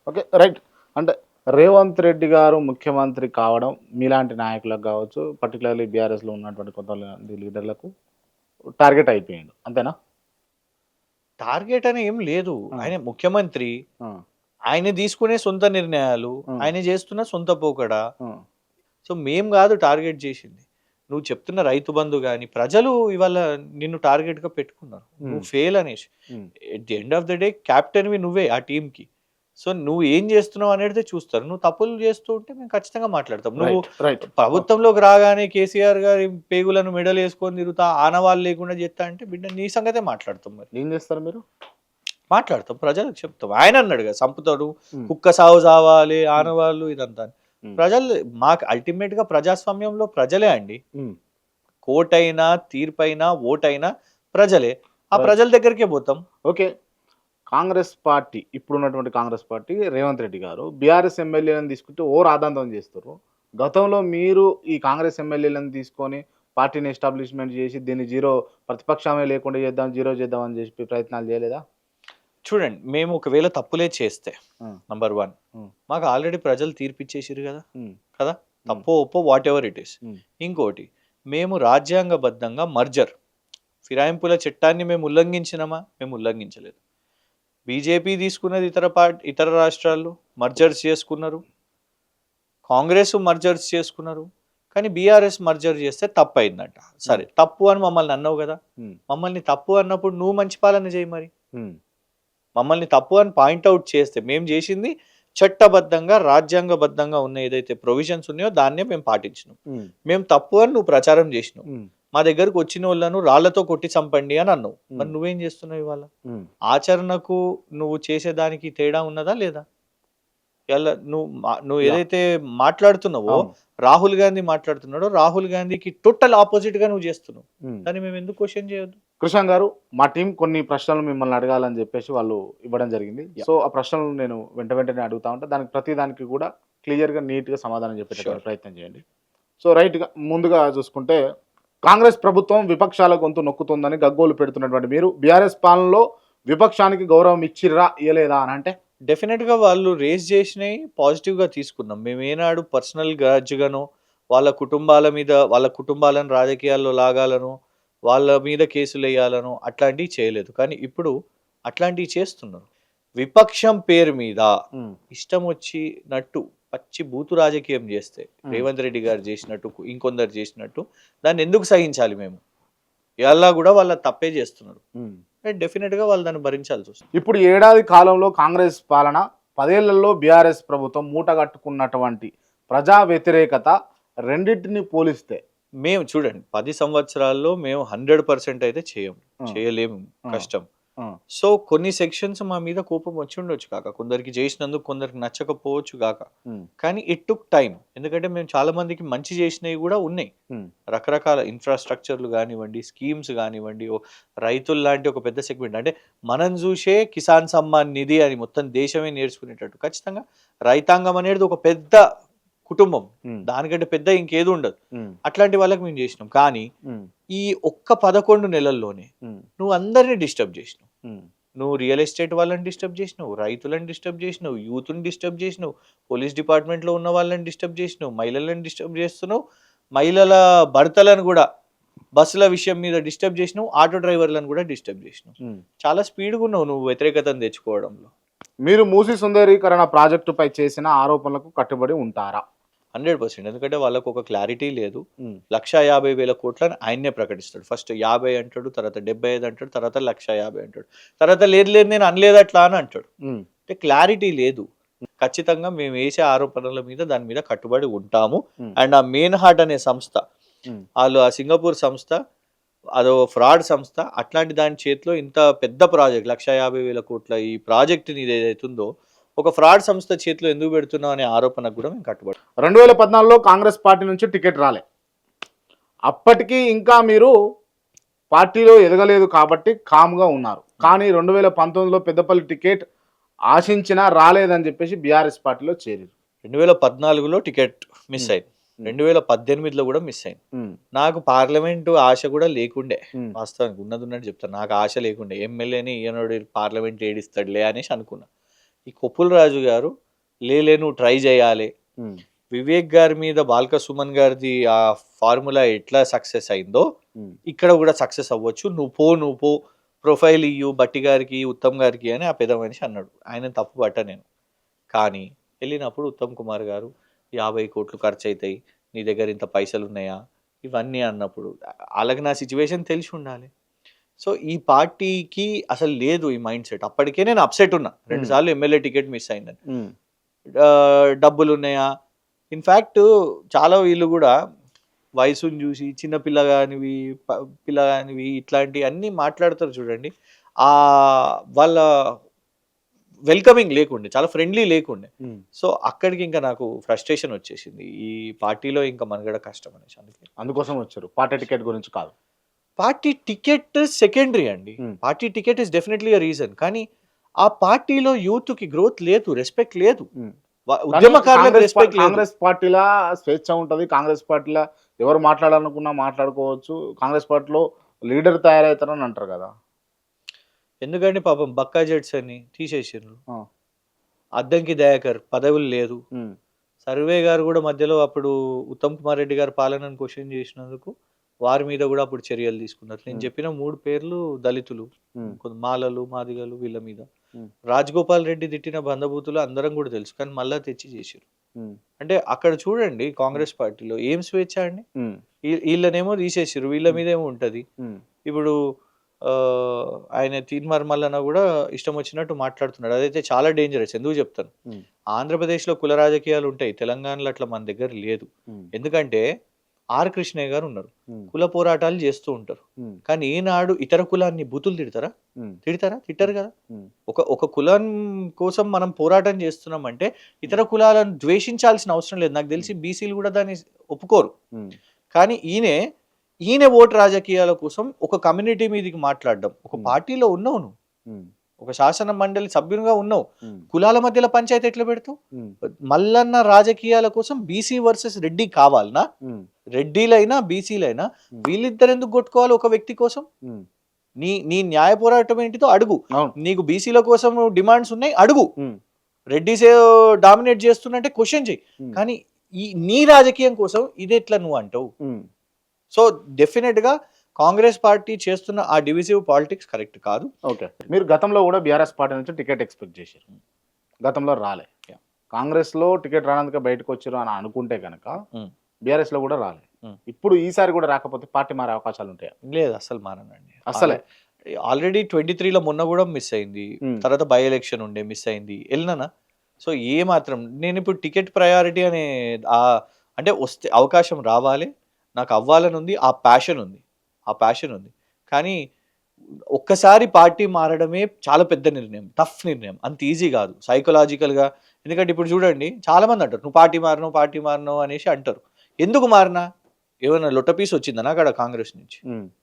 okay right. అంటే రేవంత్ రెడ్డి గారు ముఖ్యమంత్రి కావడం మీలాంటి నాయకులకు కావచ్చు, పర్టికులర్లీ బీఆర్ఎస్లో ఉన్నటువంటి కొంతమంది లీడర్లకు టార్గెట్ అయిపోయింది, అంతేనా? టార్గెట్ అని ఏం లేదు. ఆయన ముఖ్యమంత్రి, ఆయన తీసుకునే సొంత నిర్ణయాలు, ఆయన చేస్తున్న సొంత పోకడా. సో మేం కాదు టార్గెట్ చేసింది. నువ్వు చెప్తున్న రైతు బంధు కానీ ప్రజలు ఇవాళ నిన్ను టార్గెట్ గా పెట్టుకున్నారు, నువ్వు ఫెయిల్ అనేసి. At the end of the day క్యాప్టెన్వి నువ్వే ఆ టీంకి. సో నువ్వు ఏం చేస్తున్నావు అనేది చూస్తారు. నువ్వు తప్పులు చేస్తూ ఉంటే మేము ఖచ్చితంగా మాట్లాడతాం. నువ్వు ప్రభుత్వంలోకి రాగానే కేసీఆర్ గారి పేగులను మెడలు వేసుకొని తిరుగుతా, ఆనవాళ్ళు లేకుండా చేస్తా అంటే బిడ్డ నీ సంగతే మాట్లాడతాం. మరి ఏం చేస్తారు మీరు? మాట్లాడతాం, ప్రజలకు చెప్తాం. ఆయన అన్నాడుగా, చంపుతాడు, కుక్క సాగు సావాలి, ఆనవాళ్ళు ఇదంతా. ప్రజలు మాకు అల్టిమేట్ గా ప్రజాస్వామ్యంలో ప్రజలే అండి. కోర్టైనా, తీర్పైనా, ఓటైనా ప్రజలే. ఆ ప్రజల దగ్గరికే పోతాం. ఓకే, కాంగ్రెస్ పార్టీ, ఇప్పుడున్నటువంటి కాంగ్రెస్ పార్టీ, రేవంత్ రెడ్డి గారు బీఆర్ఎస్ ఎమ్మెల్యేలను తీసుకుంటే ఓ రాద్ధాంతం చేస్తారు. గతంలో మీరు ఈ కాంగ్రెస్ ఎమ్మెల్యేలను తీసుకొని పార్టీని ఎస్టాబ్లిష్మెంట్ చేసి దీన్ని జీరో, ప్రతిపక్షమే లేకుండా చేద్దాం, జీరో చేద్దాం అని చెప్పి ప్రయత్నాలు చేయలేదా? చూడండి, మేము ఒకవేళ తప్పులే చేస్తే నంబర్ 1 మాకు ఆల్రెడీ ప్రజలు తీర్పిచ్చేసారు కదా, తప్పో ఒప్పో వాట్ ఎవర్ ఇట్ ఈస్. ఇంకోటి, మేము రాజ్యాంగబద్ధంగా మర్జర్, ఫిరాయింపుల చట్టాన్ని మేము ఉల్లంఘించినామా? మేము ఉల్లంఘించలేదు. బీజేపీ తీసుకున్నది ఇతర రాష్ట్రాల్లో మర్జర్స్ చేసుకున్నారు, కాంగ్రెస్ మర్జర్స్ చేసుకున్నారు, కానీ బీఆర్ఎస్ మర్జర్ చేస్తే తప్పు అయిందంట. సరే, తప్పు అని మమ్మల్ని అన్నావు కదా, మమ్మల్ని తప్పు అన్నప్పుడు నువ్వు మంచి పాలన చేయి. మరి మమ్మల్ని తప్పు అని పాయింట్అవుట్ చేస్తే, మేము చేసింది చట్టబద్ధంగా రాజ్యాంగబద్ధంగా ఉన్న ఏదైతే ప్రొవిజన్స్ ఉన్నాయో దాన్నే మేము పాటించినాం. మేము తప్పు అని నువ్వు ప్రచారం చేసినావు, మా దగ్గరకు వచ్చిన వాళ్ళను రాళ్లతో కొట్టి చంపండి అని అన్నావు. మరి నువ్వేం చేస్తున్నావు ఇవాళ? ఆచరణకు నువ్వు చేసేదానికి తేడా ఉన్నదా లేదా? ఇలా నువ్వు ఏదైతే మాట్లాడుతున్నావో, రాహుల్ గాంధీ మాట్లాడుతున్నాడో, రాహుల్ గాంధీకి టోటల్ ఆపోజిట్ గా నువ్వు చేస్తున్నావు. దాన్ని మేము ఎందుకు క్వశ్చన్ చేయొద్దు? కృష్ణ గారు, మా టీం కొన్ని ప్రశ్నలు మిమ్మల్ని అడగాలని చెప్పేసి వాళ్ళు ఇవ్వడం జరిగింది. సో ఆ ప్రశ్నలు నేను వెంటనే అడుగుతా ఉంటా, దానికి ప్రతి దానికి కూడా క్లియర్గా నీట్గా సమాధానం చెప్పేటటువంటి ప్రయత్నం చేయండి. సో రైట్గా ముందుగా చూసుకుంటే, కాంగ్రెస్ ప్రభుత్వం విపక్షాల గొంతు నొక్కుతుందని గగ్గోలు పెడుతున్నటువంటి మీరు బీఆర్ఎస్ పాలనలో విపక్షానికి గౌరవం ఇచ్చిర్రా, ఇయ్యలేదా అని అంటే? డెఫినెట్గా వాళ్ళు రేస్ చేసినవి పాజిటివ్గా తీసుకున్నాం. మేము ఏనాడు పర్సనల్ గ్రాడ్జ్గానో, వాళ్ళ కుటుంబాలను రాజకీయాల్లో లాగాలను, వాళ్ళ మీద కేసులు వేయాలను అట్లాంటివి చేయలేదు. కానీ ఇప్పుడు అట్లాంటివి చేస్తున్నారు. విపక్షం పేరు మీద ఇష్టం వచ్చినట్టు పచ్చి బూతు రాజకీయం చేస్తే, రేవంత్ రెడ్డి గారు చేసినట్టు, ఇంకొందరు చేసినట్టు, దాన్ని ఎందుకు సహించాలి? మేము ఇలా కూడా వాళ్ళ తప్పే చేస్తున్నారు, డెఫినెట్ గా వాళ్ళు దాన్ని భరించాల్సి వస్తుంది. ఇప్పుడు ఏడాది కాలంలో కాంగ్రెస్ పాలన, 10 ఏళ్లలో బీఆర్ఎస్ ప్రభుత్వం మూటగట్టుకున్నటువంటి ప్రజా వ్యతిరేకత రెండింటిని పోలిస్తే, మేము చూడండి 10 సంవత్సరాల్లో మేము 100% అయితే చేయలేము, కష్టం. సో కొన్ని సెక్షన్స్ మా మీద కోపం వచ్చి ఉండొచ్చు కాక, కొందరికి చేసినందుకు కొందరికి నచ్చకపోవచ్చు కాక, కానీ ఇట్ టుక్ టైం. ఎందుకంటే మేము చాలా మందికి మంచి చేసినవి కూడా ఉన్నాయి. రకరకాల ఇన్ఫ్రాస్ట్రక్చర్లు కానివ్వండి, స్కీమ్స్ కానివ్వండి, రైతులు లాంటి ఒక పెద్ద సెగ్మెంట్, అంటే మనం చూసే కిసాన్ సమ్మాన్ నిధి అని మొత్తం దేశమే నేర్చుకునేటట్టు, ఖచ్చితంగా రైతాంగం అనేది ఒక పెద్ద కుటుంబం, దానికంటే పెద్ద ఇంకేది ఉండదు. అట్లాంటి వాళ్ళకి మేము చేసినాం. కానీ ఈ ఒక్క 11 నెలల్లోనే నువ్వు అందరినీ డిస్టర్బ్ చేసినావు. నువ్వు రియల్ ఎస్టేట్ వాళ్ళని డిస్టర్బ్ చేసినావు, రైతులను డిస్టర్బ్ చేసినావు, యూత్ని డిస్టర్బ్ చేసినావు, పోలీస్ డిపార్ట్మెంట్లో ఉన్న వాళ్ళని డిస్టర్బ్ చేసినావు, మహిళలను డిస్టర్బ్ చేస్తున్నావు, మహిళల భర్తలను కూడా బస్సుల విషయం మీద డిస్టర్బ్ చేసినావు, ఆటో డ్రైవర్లను కూడా డిస్టర్బ్ చేసినావు. చాలా స్పీడ్గా ఉన్నావు నువ్వు వ్యతిరేకతను తెచ్చుకోవడంలో. మీరు మూసీ సుందరీకరణ ప్రాజెక్టుపై చేసిన ఆరోపణలకు కట్టుబడి ఉంటారా? 100%. ఎందుకంటే వాళ్ళకు ఒక క్లారిటీ లేదు. 1,50,000 కోట్లని ఆయన్నే ప్రకటిస్తాడు. ఫస్ట్ 50 అంటాడు, తర్వాత 75 అంటాడు, తర్వాత 1,50,000 అంటాడు, తర్వాత లేదు లేదు నేను అనలేదు అట్లా అని అంటాడు. అంటే క్లారిటీ లేదు. ఖచ్చితంగా మేము వేసే ఆరోపణల మీద దాని మీద కట్టుబడి ఉంటాము. అండ్ ఆ మెయిన్ హార్ట్ అనే సంస్థ, వాళ్ళు ఆ సింగపూర్ సంస్థ అదో ఫ్రాడ్ సంస్థ. అట్లాంటి దాని చేతిలో ఇంత పెద్ద ప్రాజెక్ట్ 1,50,000 కోట్ల ఈ ప్రాజెక్టుని ఏదైతుందో ఒక ఫ్రాడ్ సంస్థ చేతిలో ఎందుకు పెడుతున్నాం అనే ఆరోపణకు కూడా మేము కట్టుబడి. 2014లో కాంగ్రెస్ పార్టీ నుంచి టికెట్ రాలే. అప్పటికి ఇంకా మీరు పార్టీలో ఎదగలేదు కాబట్టి కామ్గా ఉన్నారు. కానీ 2019లో పెద్దపల్లి టికెట్ ఆశించినా రాలేదని చెప్పేసి బీఆర్ఎస్ పార్టీలో చేరారు. 2014లో టికెట్ మిస్ అయింది, 2018లో కూడా మిస్ అయింది. నాకు పార్లమెంటు ఆశ కూడా లేకుండే, వాస్తవానికి ఉన్నది ఉన్నట్టు చెప్తాను. నాకు ఆశ లేకుండే ఎమ్మెల్యేని ఈయనోడు పార్లమెంట్ ఏడిస్తాడులే అనేసి అనుకున్నా. ఈ కొప్పుల రాజు గారు లేలే నువ్వు ట్రై చేయాలి, వివేక్ గారి మీద బాల్క సుమన్ గారిది ఆ ఫార్ములా ఎట్లా సక్సెస్ అయిందో ఇక్కడ కూడా సక్సెస్ అవ్వచ్చు, నువ్వు పో ప్రొఫైల్ ఇయ్యు బట్టి గారికి ఉత్తమ్ గారికి అని ఆ పెద్ద మనిషి అన్నాడు. ఆయన తప్పు పట్ట నేను. కానీ వెళ్ళినప్పుడు ఉత్తమ్ కుమార్ గారు 50 కోట్లు ఖర్చు అవుతాయి, నీ దగ్గర ఇంత పైసలు ఉన్నాయా ఇవన్నీ అన్నప్పుడు అలాగే నా సిచ్యువేషన్ తెలిసి ఉండాలి. సో ఈ పార్టీకి అసలు లేదు ఈ మైండ్ సెట్. అప్పటికే నేను అప్సెట్ ఉన్నా, 2 సార్లు ఎమ్మెల్యే టికెట్ మిస్ అయిందని. డబ్బులు ఉన్నాయా, ఇన్ఫ్యాక్ట్ చాలా వీళ్ళు కూడా వయసుని చూసి చిన్న పిల్లగానివి ఇట్లాంటి అన్నీ మాట్లాడతారు చూడండి. వాళ్ళ వెల్కమింగ్ లేకుండే, చాలా ఫ్రెండ్లీ లేకుండే. సో అక్కడికి ఇంకా నాకు ఫ్రస్ట్రేషన్ వచ్చేసింది, ఈ పార్టీలో ఇంకా మనగడ కష్టం అనేసి. అందుకోసం వచ్చారు, పార్టీ టికెట్ గురించి కాదు. పార్టీ టికెట్ సెకండరీ అండి. Party ticket is definitely a reason. కానీ ఆ పార్టీలో యూత్ కి గ్రోత్ లేదు, రెస్పెక్ట్ లేదు, ఉద్యమకారులకు రెస్పెక్ట్ లేదు. కాంగ్రెస్ పార్టీలో స్వేచ్ఛ ఉంటది, కాంగ్రెస్ పార్టీలో ఎవరు మాట్లాడాలనుకున్నా మాట్లాడుకోవచ్చు, కాంగ్రెస్ పార్టీలో లీడర్ తయారవుతారని అంటారు కదా. ఎందుకంటే పాపం బక్కా జెట్స్ అని తీసేసారు, అద్దంకి దయాకర్ పదవులు లేదు, సర్వే గారు కూడా మధ్యలో అప్పుడు ఉత్తమ్ కుమార్ రెడ్డి గారి పాలనను క్వశ్చన్ చేసినందుకు వారి మీద కూడా అప్పుడు చర్యలు తీసుకున్నారు. నేను చెప్పిన 3 పేర్లు దళితులు, మాలలు మాదిగలు, వీళ్ళ మీద. రాజగోపాల్ రెడ్డి తిట్టిన బంధభూతులు అందరం కూడా తెలుసు, కానీ మళ్ళా తెచ్చి చేశారు. అంటే అక్కడ చూడండి కాంగ్రెస్ పార్టీలో ఏం స్వేచ్ఛ అండి. వీళ్ళనేమో తీసేసారు, వీళ్ళ మీద ఏమో ఉంటది. ఇప్పుడు ఆయన తీన్మార్ మల్లన్న కూడా ఇష్టం వచ్చినట్టు మాట్లాడుతున్నాడు, అదైతే చాలా డేంజరస్. ఎందుకు చెప్తాను, ఆంధ్రప్రదేశ్లో కుల రాజకీయాలు ఉంటాయి, తెలంగాణలో అట్లా మన దగ్గర లేదు. ఎందుకంటే ఆర్ కృష్ణయ్య గారు ఉన్నారు, కుల పోరాటాలు చేస్తూ ఉంటారు. కానీ ఈనాడు ఇతర కులాన్ని బూతులు తిడతారు కదా. ఒక కులం కోసం మనం పోరాటం చేస్తున్నాం అంటే ఇతర కులాలను ద్వేషించాల్సిన అవసరం లేదు. నాకు తెలిసి బీసీలు కూడా దాన్ని ఒప్పుకోరు. కానీ ఈయన ఓటు రాజకీయాల కోసం ఒక కమ్యూనిటీ మీదకి మాట్లాడడం. ఒక పార్టీలో ఉన్నావు నువ్వు, ఒక శాసన మండలి సభ్యునిగా ఉన్నావు, కులాల మధ్యలో పంచాయతీ ఎట్లా పెడతావు? మల్లన్న రాజకీయాల కోసం బీసీ వర్సెస్ రెడ్డి కావాలనా? రెడ్డిలైనా బీసీలైనా వీళ్ళిద్దరు ఎందుకు కొట్టుకోవాలి ఒక వ్యక్తి కోసం? నీ న్యాయ పోరాటం ఏంటిదో అడుగు. నీకు బీసీల కోసం డిమాండ్స్ ఉన్నాయి, అడుగు. రెడ్డిస్ డామినేట్ చేస్తున్నట్టే క్వశ్చన్ చెయ్యి. కానీ నీ రాజకీయం కోసం ఇది ఎట్లా నువ్వు అంటావు? సో డెఫినెట్ గా కాంగ్రెస్ పార్టీ చేస్తున్న ఆ డివిజివ్ పాలిటిక్స్ కరెక్ట్ కాదు. ఓకే, మీరు గతంలో కూడా బీఆర్ఎస్ పార్టీ నుంచి టికెట్ ఎక్స్పెక్ట్ చేశారు, గతంలో రాలే. కాంగ్రెస్ లో టికెట్ రానందుకే బయటకు వచ్చారు అని అనుకుంటే కనుక బీఆర్ఎస్ లో కూడా రాలే. ఇప్పుడు ఈసారి కూడా రాకపోతే పార్టీ మారే అవకాశాలు ఉంటాయా? లేదు, అసలు మారనండి. అసలే ఆల్రెడీ 23లో మొన్న కూడా మిస్ అయింది, తర్వాత బై ఎలక్షన్ ఉండే మిస్ అయింది, వెళ్ళినానా. సో ఏ మాత్రం నేను ఇప్పుడు టికెట్ ప్రయారిటీ అనే అంటే వస్తే అవకాశం రావాలి, నాకు అవ్వాలని ఉంది, ఆ ప్యాషన్ ఉంది. కానీ ఒక్కసారి పార్టీ మారడమే చాలా పెద్ద నిర్ణయం, టఫ్ నిర్ణయం, అంత ఈజీ కాదు సైకలాజికల్గా. ఎందుకంటే ఇప్పుడు చూడండి చాలా మంది అంటారు నువ్వు పార్టీ మారినావు అనేసి అంటారు. ఎందుకు మారినా? ఏమైనా లొట్టపీస్ వచ్చిందా నాకు అక్కడ కాంగ్రెస్ నుంచి?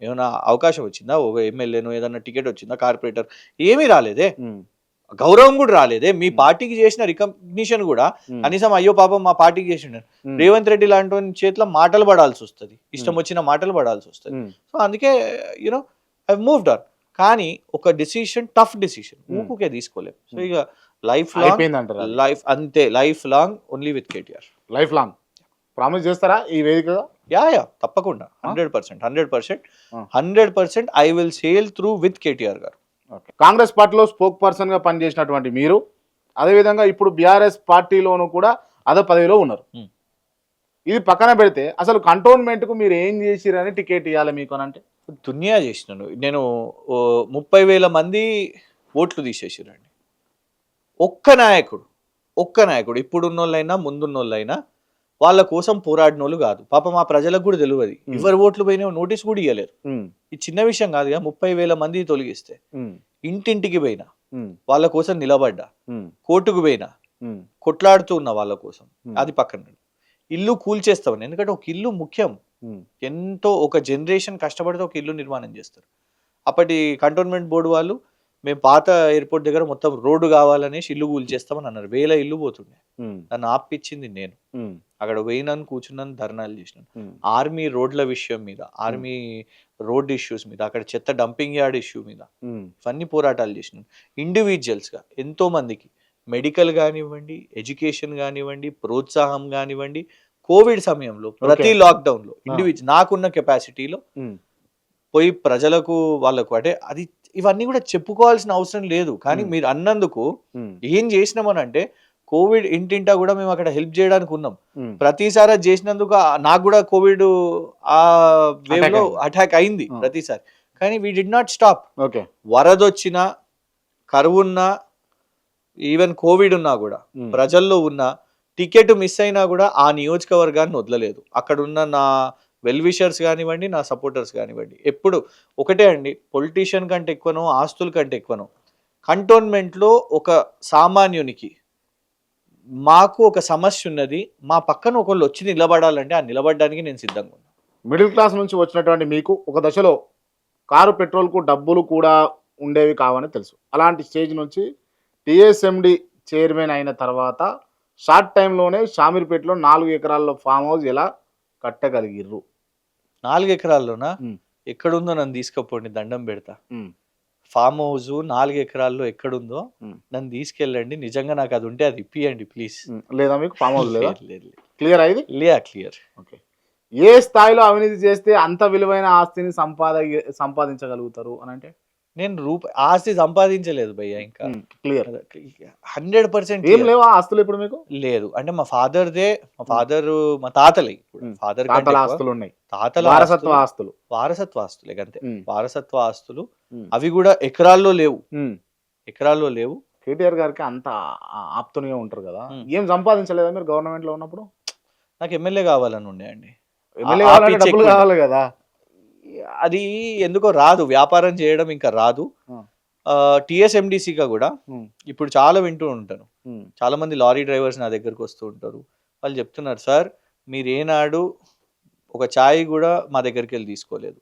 ఏమైనా అవకాశం వచ్చిందా? ఒక ఎమ్మెల్యేను ఏదన్నా టికెట్ వచ్చిందా? కార్పొరేటర్ ఏమీ రాలేదే, గౌరవం కూడా రాలేదే. మీ పార్టీకి చేసిన రికగ్నిషన్ కూడా కనీసం అయ్యో పాపం మా పార్టీకి చేసిండు. రేవంత్ రెడ్డి లాంటి చేతిలో మాటలు పడాల్సి వస్తుంది, ఇష్టం వచ్చిన మాటలు పడాల్సి వస్తుంది. సో అందుకే యూనో ఐ మూవ్డ్ ఆన్. కానీ ఒక డిసిషన్, టఫ్ డిసిషన్ ఊకే తీసుకోలేము. సో ఇక life long only with KTR. Life long promise చేస్తారా ఈ వేదికగా? యా తప్పకుండా 100% I will sale through with KTR గారు. కాంగ్రెస్ పార్టీలో స్పోక్ పర్సన్ గా పనిచేసినటువంటి మీరు అదేవిధంగా ఇప్పుడు బీఆర్ఎస్ పార్టీలోనూ కూడా అదే పదవిలో ఉన్నారు. ఉమ్. ఇది పక్కన పెడితే అసలు కంటోన్మెంట్కు మీరు ఏం చేసిరని టికెట్ ఇవ్వాలి మీకు అని అంటే దునియా చేసినాను నేను. 30,000 మంది ఓట్లు తీసేసిరండి. ఒక్క నాయకుడు ఇప్పుడున్నోళ్ళైనా ముందున్నోళ్ళైనా వాళ్ళ కోసం పోరాడినోళ్ళు కాదు. పాపం మా ప్రజలకు కూడా తెలియదు ఎవరు ఓట్లు పోయినా నోటీస్ కూడా ఇవ్వలేరు. ఇది చిన్న విషయం కాదుగా. 30,000 మంది తొలగిస్తే ఇంటింటికి పోయినా వాళ్ళ కోసం నిలబడ్డా, కోర్టుకు పోయినా కొట్లాడుతూ ఉన్న వాళ్ళ కోసం. అది పక్కన ఇల్లు కూల్చేస్తామని, ఎందుకంటే ఒక ఇల్లు ముఖ్యం. ఎంతో ఒక జనరేషన్ కష్టపడితే ఒక ఇల్లు నిర్మాణం చేస్తారు. అప్పటి కంటోన్మెంట్ బోర్డు వాళ్ళు మేము పాత ఎయిర్పోర్ట్ దగ్గర మొత్తం రోడ్డు కావాలనేసి ఇల్లు కూల్చేస్తామని అన్నారు. 1000 ఇల్లు పోతుండే. నన్ను ఆపిచ్చింది నేను. అక్కడ పోయినాను, కూర్చున్నాను, ధర్నాలు చేసినాను. ఆర్మీ రోడ్ల విషయం మీద, ఆర్మీ రోడ్ ఇష్యూస్ మీద, అక్కడ చెత్త డంపింగ్ యార్డ్ ఇష్యూ మీద ఇవన్నీ పోరాటాలు చేసినాను. ఇండివిజువల్స్ గా ఎంతో మందికి మెడికల్ కానివ్వండి, ఎడ్యుకేషన్ కానివ్వండి, ప్రోత్సాహం కానివ్వండి, కోవిడ్ సమయంలో ప్రతి లాక్డౌన్ లో ఇండివిజువల్ నాకున్న కెపాసిటీలో పోయి ప్రజలకు వాళ్ళకు అంటే అది ఇవన్నీ కూడా చెప్పుకోవాల్సిన అవసరం లేదు. కానీ మీరు అన్నందుకు ఏం చేసినామని అంటే కోవిడ్ ఇంటింటా కూడా మేము అక్కడ హెల్ప్ చేయడానికి ఉన్నాం. ప్రతిసారి అది చేసినందుకు నాకు కూడా కోవిడ్ ఆ వేవ్ లో అటాక్ అయింది ప్రతిసారి. కానీ వీ డిడ్ నాట్ స్టాప్. వరదొచ్చినా, కరువున్నా, ఈవెన్ కోవిడ్ ఉన్నా కూడా, ప్రజల్లో ఉన్న టికెట్ మిస్ అయినా కూడా ఆ నియోజకవర్గాన్ని వదలలేదు. అక్కడ ఉన్న నా వెల్ విషర్స్ కానివ్వండి, నా సపోర్టర్స్ కానివ్వండి, ఎప్పుడు ఒకటే అండి. పొలిటీషియన్ కంటే ఎక్కువనో, ఆస్తుల కంటే ఎక్కువనో కంటోన్మెంట్లో ఒక సామాన్యునికి మాకు ఒక సమస్య ఉన్నది, మా పక్కన ఒకళ్ళు వచ్చి నిలబడాలంటే ఆ నిలబడడానికి నేను సిద్ధంగా ఉన్నాను. మిడిల్ క్లాస్ నుంచి వచ్చినటువంటి మీకు ఒక దశలో కారు పెట్రోల్కు డబ్బులు కూడా ఉండేవి కావని తెలుసు. అలాంటి స్టేజ్ నుంచి టీఎస్ఎండి చైర్మన్ అయిన తర్వాత షార్ట్ టైంలోనే షామీర్పేటలో 4 ఎకరాల్లో ఫామ్ హౌస్ ఎలా కట్టగలిగిర్రు? 4 ఎకరాల్లోనా? ఎక్కడుందో నన్ను తీసుకపోండి, దండం పెడతా. ఫామ్ హౌస్ 4 ఎకరాల్లో ఎక్కడుందో నన్ను తీసుకెళ్ళండి. నిజంగా నాకు అది ఉంటే అది ఇప్పియండి ప్లీజ్. లేదా మీకు ఫామ్ హౌస్ లేదా? క్లియర్ అయింది? క్లియర్. ఓకే. ఏ స్థాయిలో అవినీతి చేస్తే అంత విలువైన ఆస్తిని సంపాదించగలుగుతారు అని అంటే? నేను ఆస్తి సంపాదించలేదు భయ్య. ఇంకా క్లియర్ 100% ఏం లేవా ఆస్తులు ఇప్పుడు మీకు? లేదు. అంటే మా ఫాదర్ మా తాతలే. ఫాదర్ ఆస్తులు ఉన్నాయి, తాతల వారసత్వ ఆస్తులే అంతే. వారసత్వ ఆస్తులు అవి కూడా ఎకరాల్లో లేవు. కేటీఆర్ గారికి అంత ఆప్తునిగా ఉంటారు కదా, ఏం సంపాదించలేదా మీరు గవర్నమెంట్ లో ఉన్నప్పుడు? నాకు ఎమ్మెల్యే కావాలని ఉండేయండి. ఎమ్మెల్యే కావాలంటే డబ్బులు కావాలి కదా. అది ఎందుకో రాదు, వ్యాపారం చేయడం ఇంకా రాదు. టీఎస్ఎండిసిగా కూడా ఇప్పుడు చాలా వింటూ ఉంటాను. చాలా మంది లారీ డ్రైవర్స్ నా దగ్గరకు వస్తూ ఉంటారు. వాళ్ళు చెప్తున్నారు, సార్ మీరు ఏనాడు ఒక ఛాయ్ కూడా మా దగ్గరికి వెళ్ళి తీసుకోలేదు,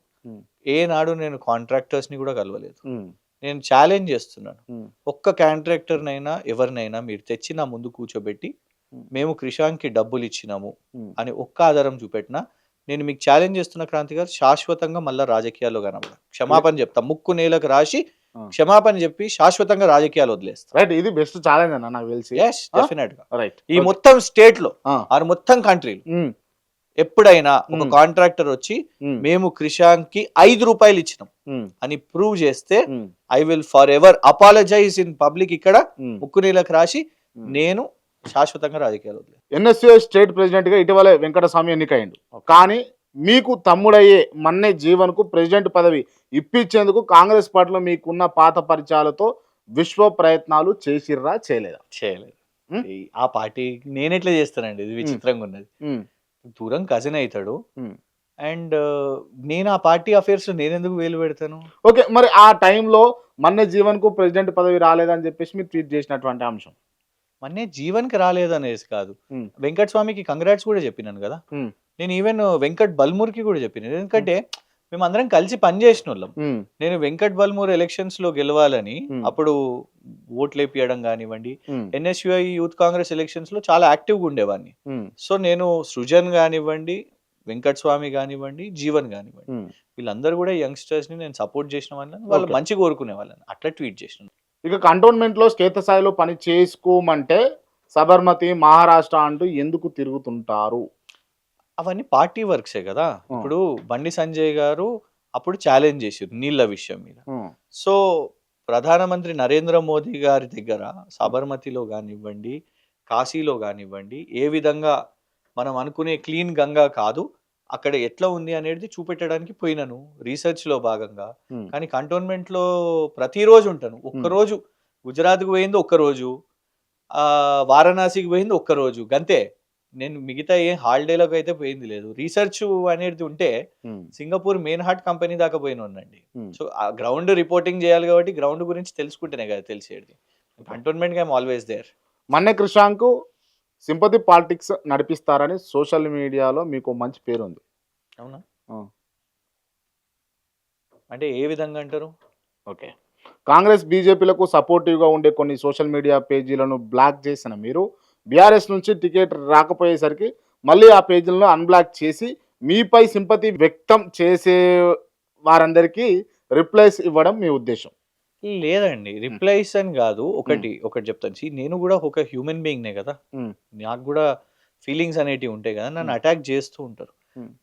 ఏనాడు నేను కాంట్రాక్టర్స్ని కూడా కలవలేదు. నేను ఛాలెంజ్ చేస్తున్నాను, ఒక్క కాంట్రాక్టర్నైనా ఎవరినైనా మీరు తెచ్చి నా ముందు కూర్చోబెట్టి మేము క్రిషాంక్కి డబ్బులు ఇచ్చినాము అని ఒక్క ఆధారం చూపెట్టినా నేను మీకు ఛాలెంజ్ చేస్తున్న క్రాంతి గారు, శాశ్వతంగా మళ్ళీ రాజకీయాల్లో కనబడ క్షమాపణ చెప్తా, ముక్కు నేలకు రాసి క్షమాపణ చెప్పి శాశ్వతంగా రాజకీయాలు వదిలేస్తా. రైట్, ఇది బెస్ట్ ఛాలెంజ్ అన్న నాకు తెలిసి. డెఫినెట్ గా. రైట్, ఈ మొత్తం స్టేట్ లో ఆరు మొత్తం కంట్రీలో ఎప్పుడైనా ఒక కాంట్రాక్టర్ వచ్చి మేము క్రిషాంక్ కి 5 రూపాయలు ఇచ్చినాం అని ప్రూవ్ చేస్తే I will forever apologise in public. ఇక్కడ ముక్కు నేలకు రాసి నేను శాశ్వతంగా రాజకీయాలు వదిలేదు. ఎన్ఎస్యుఐ స్టేట్ ప్రెసిడెంట్ గా ఇటీవలే వెంకటస్వామి ఎన్నికైండు. కానీ మీకు తమ్ముడయ్యే మన్నే జీవన్ కు ప్రెసిడెంట్ పదవి ఇప్పించేందుకు కాంగ్రెస్ పార్టీలో మీకున్న పాత పరిచయాలతో విశ్వ ప్రయత్నాలు చేసిర్రా చేయలేదా? చేయలేదు. ఆ పార్టీ నేను ఎట్లా చేస్తానండి, ఇది విచిత్రంగా ఉన్నది. దూరం కజిన్ అవుతాడు అండ్ నేను ఆ పార్టీ అఫేర్స్ లో నేను ఎందుకు వేలు పెడతాను? ఓకే, మరి ఆ టైంలో మన్నే జీవన్ కు ప్రెసిడెంట్ పదవి రాలేదని చెప్పేసి మీరు ట్వీట్ చేసినటువంటి అంశం మన్నే జీవన్ కి రాలేదు అనేసి కాదు, వెంకటస్వామికి కంగ్రాట్స్ కూడా చెప్పినాను కదా. నేను ఈవెన్ వెంకట్ బల్మూర్కి కూడా చెప్పినాను, ఎందుకంటే మేము అందరం కలిసి పనిచేసిన వాళ్ళం. నేను వెంకట్ బల్మూర్ ఎలక్షన్స్ లో గెలవాలని అప్పుడు ఓట్లు వేపియడం కానివ్వండి, ఎన్ఎస్యుఐ యూత్ కాంగ్రెస్ ఎలక్షన్స్ లో చాలా యాక్టివ్గా ఉండేవాడిని. సో నేను సృజన్ కానివ్వండి, వెంకట్ స్వామి కానివ్వండి, జీవన్ కానివ్వండి, వీళ్ళందరూ కూడా యంగ్స్టర్స్ ని నేను సపోర్ట్ చేసిన వాళ్ళని, వాళ్ళు మంచి కోరుకునే వాళ్ళని అట్లా ట్వీట్ చేసిన. ఇక కంటోన్మెంట్ లో క్షేత్రస్థాయిలో పని చేసుకోమంటే సబర్మతి, మహారాష్ట్ర అంటూ ఎందుకు తిరుగుతుంటారు? అవన్నీ పార్టీ వర్క్సే కదా. ఇప్పుడు బండి సంజయ్ గారు అప్పుడు ఛాలెంజ్ చేసారు నీళ్ళ విషయం మీద. సో ప్రధానమంత్రి నరేంద్ర మోదీ గారి దగ్గర సబర్మతిలో కానివ్వండి, కాశీలో కానివ్వండి, ఏ విధంగా మనం అనుకునే క్లీన్ గంగా కాదు, అక్కడ ఎట్లా ఉంది అనేది చూపెట్టడానికి పోయినాను రీసెర్చ్లో భాగంగా. కానీ కంటోన్మెంట్లో ప్రతిరోజు ఉంటాను. ఒక్కరోజు గుజరాత్కి పోయింది ఒక్కరోజు, వారణాసికి పోయింది ఒక్కరోజు, గంతే. నేను మిగతా ఏ హాలిడేలకు అయితే పోయింది లేదు. రీసెర్చ్ అనేది ఉంటే సింగపూర్ మెయిన్ హార్ట్ కంపెనీ దాకా పోయిన ఉందండి. సో ఆ గ్రౌండ్ రిపోర్టింగ్ చేయాలి కాబట్టి గ్రౌండ్ గురించి తెలుసుకుంటేనే కదా తెలిసేది. Cantonment I'm always there. Manne Krishank sympathy politics నడిపిస్తారని సోషల్ మీడియాలో మీకు మంచి పేరు ఉంది. అవునా? ఆ. అంటే ఏ విధంగా అంటారు? ఓకే, కాంగ్రెస్ బీజేపీలకు సపోర్టివ్గా ఉండే కొన్ని సోషల్ మీడియా పేజీలను బ్లాక్ చేసిన మీరు బీఆర్ఎస్ నుంచి టికెట్ రాకపోయేసరికి మళ్ళీ ఆ పేజీలను అన్బ్లాక్ చేసి మీపై సింపతి వ్యక్తం చేసే వారందరికీ రిప్లైస్ ఇవ్వడం మీ ఉద్దేశం? లేదండి, రిప్లైస్ అని కాదు. ఒకటి చెప్తాను. నేను కూడా ఒక హ్యూమన్ బీయింగ్నే కదా, నాకు కూడా ఫీలింగ్స్ అనేటివి ఉంటాయి కదా, నన్ను అటాక్ చేస్తూ ఉంటారు.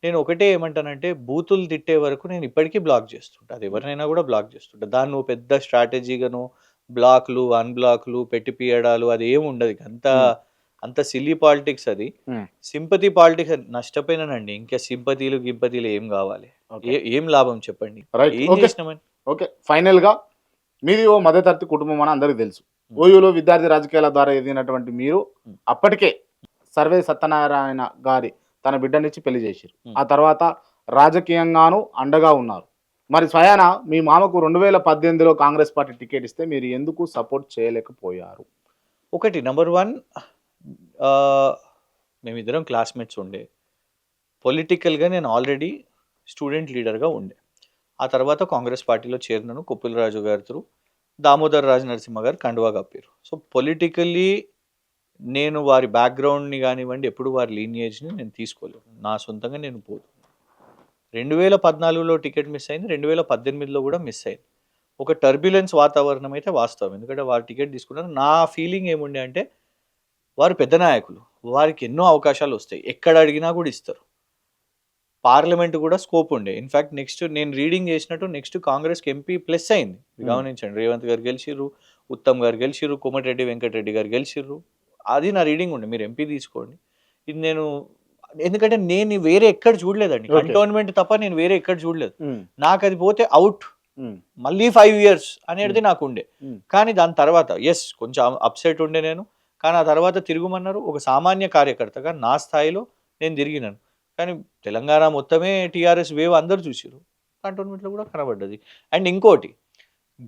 నేను ఒకటే ఏమంటానంటే, బూతులు తిట్టే వరకు నేను ఇప్పటికీ బ్లాక్ చేస్తుంటా. అది ఎవరినైనా కూడా బ్లాక్ చేస్తుంటా. దాన్ని నువ్వు పెద్ద స్ట్రాటజీగాను బ్లాక్లు అన్బ్లాక్లు పెట్టి పియడాలు అది ఏమి ఉండదు. అంత సిల్లీ పాలిటిక్స్ అది. సింపతి పాలిటిక్స్ నష్టపోయినానండి. ఇంకా గింపతీలు ఏం కావాలి? ఏం లాభం చెప్పండి? ఏం చేసినామని? ఓకే, ఫైనల్ గా మీది ఓ మధ్యతరగతి కుటుంబం అని అందరికి తెలుసు. ఓయూలో విద్యార్థి రాజకీయాల ద్వారా ఎదిగినటువంటి మీరు అప్పటికే సర్వే సత్యనారాయణ గారి తన బిడ్డనిచ్చి పెళ్లి చేశారు. ఆ తర్వాత రాజకీయంగాను అండగా ఉన్నారు. మరి స్వయాన మీ మామకు 2018లో కాంగ్రెస్ పార్టీ టికెట్ ఇస్తే మీరు ఎందుకు సపోర్ట్ చేయలేకపోయారు? ఒకటి, నెంబర్ 1, మేమిద్దరం క్లాస్మేట్స్ ఉండే. పొలిటికల్గా నేను ఆల్రెడీ స్టూడెంట్ లీడర్గా ఉండే. ఆ తర్వాత కాంగ్రెస్ పార్టీలో చేరినాను. కొప్పుల రాజు గారి త్రూ దామోదర్ రాజు నరసింహ గారు కండువా కప్పారు. సో పొలిటికల్లీ నేను వారి బ్యాక్గ్రౌండ్ని కానివ్వండి, ఎప్పుడు వారి లీనియేజ్ని నేను తీసుకోలేదు. నా సొంతంగా నేను పోదు. 2014లో టికెట్ మిస్ అయింది, 2018లో కూడా మిస్ అయింది. ఒక టర్బ్యులెన్స్ వాతావరణం అయితే వాస్తవం. ఎందుకంటే వారు టికెట్ తీసుకున్నారు. నా ఫీలింగ్ ఏముండే అంటే, వారు పెద్ద నాయకులు, వారికి ఎన్నో అవకాశాలు వస్తాయి, ఎక్కడ అడిగినా కూడా ఇస్తారు. పార్లమెంట్ కూడా స్కోప్ ఉండే. ఇన్ఫ్యాక్ట్ నెక్స్ట్ నేను రీడింగ్ చేసినట్టు నెక్స్ట్ కాంగ్రెస్కి ఎంపీ ప్లస్ అయింది. గమనించండి, రేవంత్ గారు గెలిచిర్రు, ఉత్తమ్ గారు గెలిచిర్రు, కోమటిరెడ్డి వెంకటరెడ్డి గారు గెలిచిర్రు. అది నా రీడింగ్ ఉండే. మీరు ఎంపీ తీసుకోండి. ఇది నేను ఎందుకంటే నేను వేరే ఎక్కడ చూడలేదండి. కంటోన్మెంట్ తప్ప నేను వేరే ఎక్కడ చూడలేదు. నాకు అది పోతే అవుట్, మళ్ళీ 5 years అనేది నాకు ఉండే. కానీ దాని తర్వాత కొంచెం అప్సెట్ ఉండే నేను. కానీ ఆ తర్వాత తిరుగుమన్నారు. ఒక సామాన్య కార్యకర్తగా నా స్థాయిలో నేను తిరిగినాను. కానీ తెలంగాణ మొత్తమే టీఆర్ఎస్ వేవ్ అందరు చూసారు. కంటోన్మెంట్లో కూడా కనబడ్డది. అండ్ ఇంకోటి,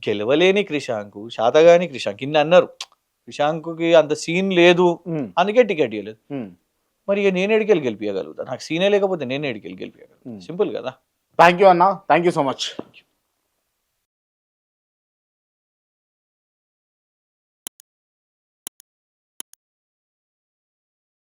గెలవలేని క్రిషాంక్, శాతగాని క్రిషాంక్ ఇన్ని అన్నారు. క్రిషాంక్కి అంత సీన్ లేదు, అందుకే టికెట్ ఇవ్వలేదు. మరి ఇక నేను ఎడికెళ్ళి గెలిపించగలుగుతా? నాకు సీనే లేకపోతే నేను ఎడికెళ్ళి గెలిపించగలుగుతా? సింపుల్ కదా. థ్యాంక్ యూ అన్న, థ్యాంక్ యూ సో మచ్.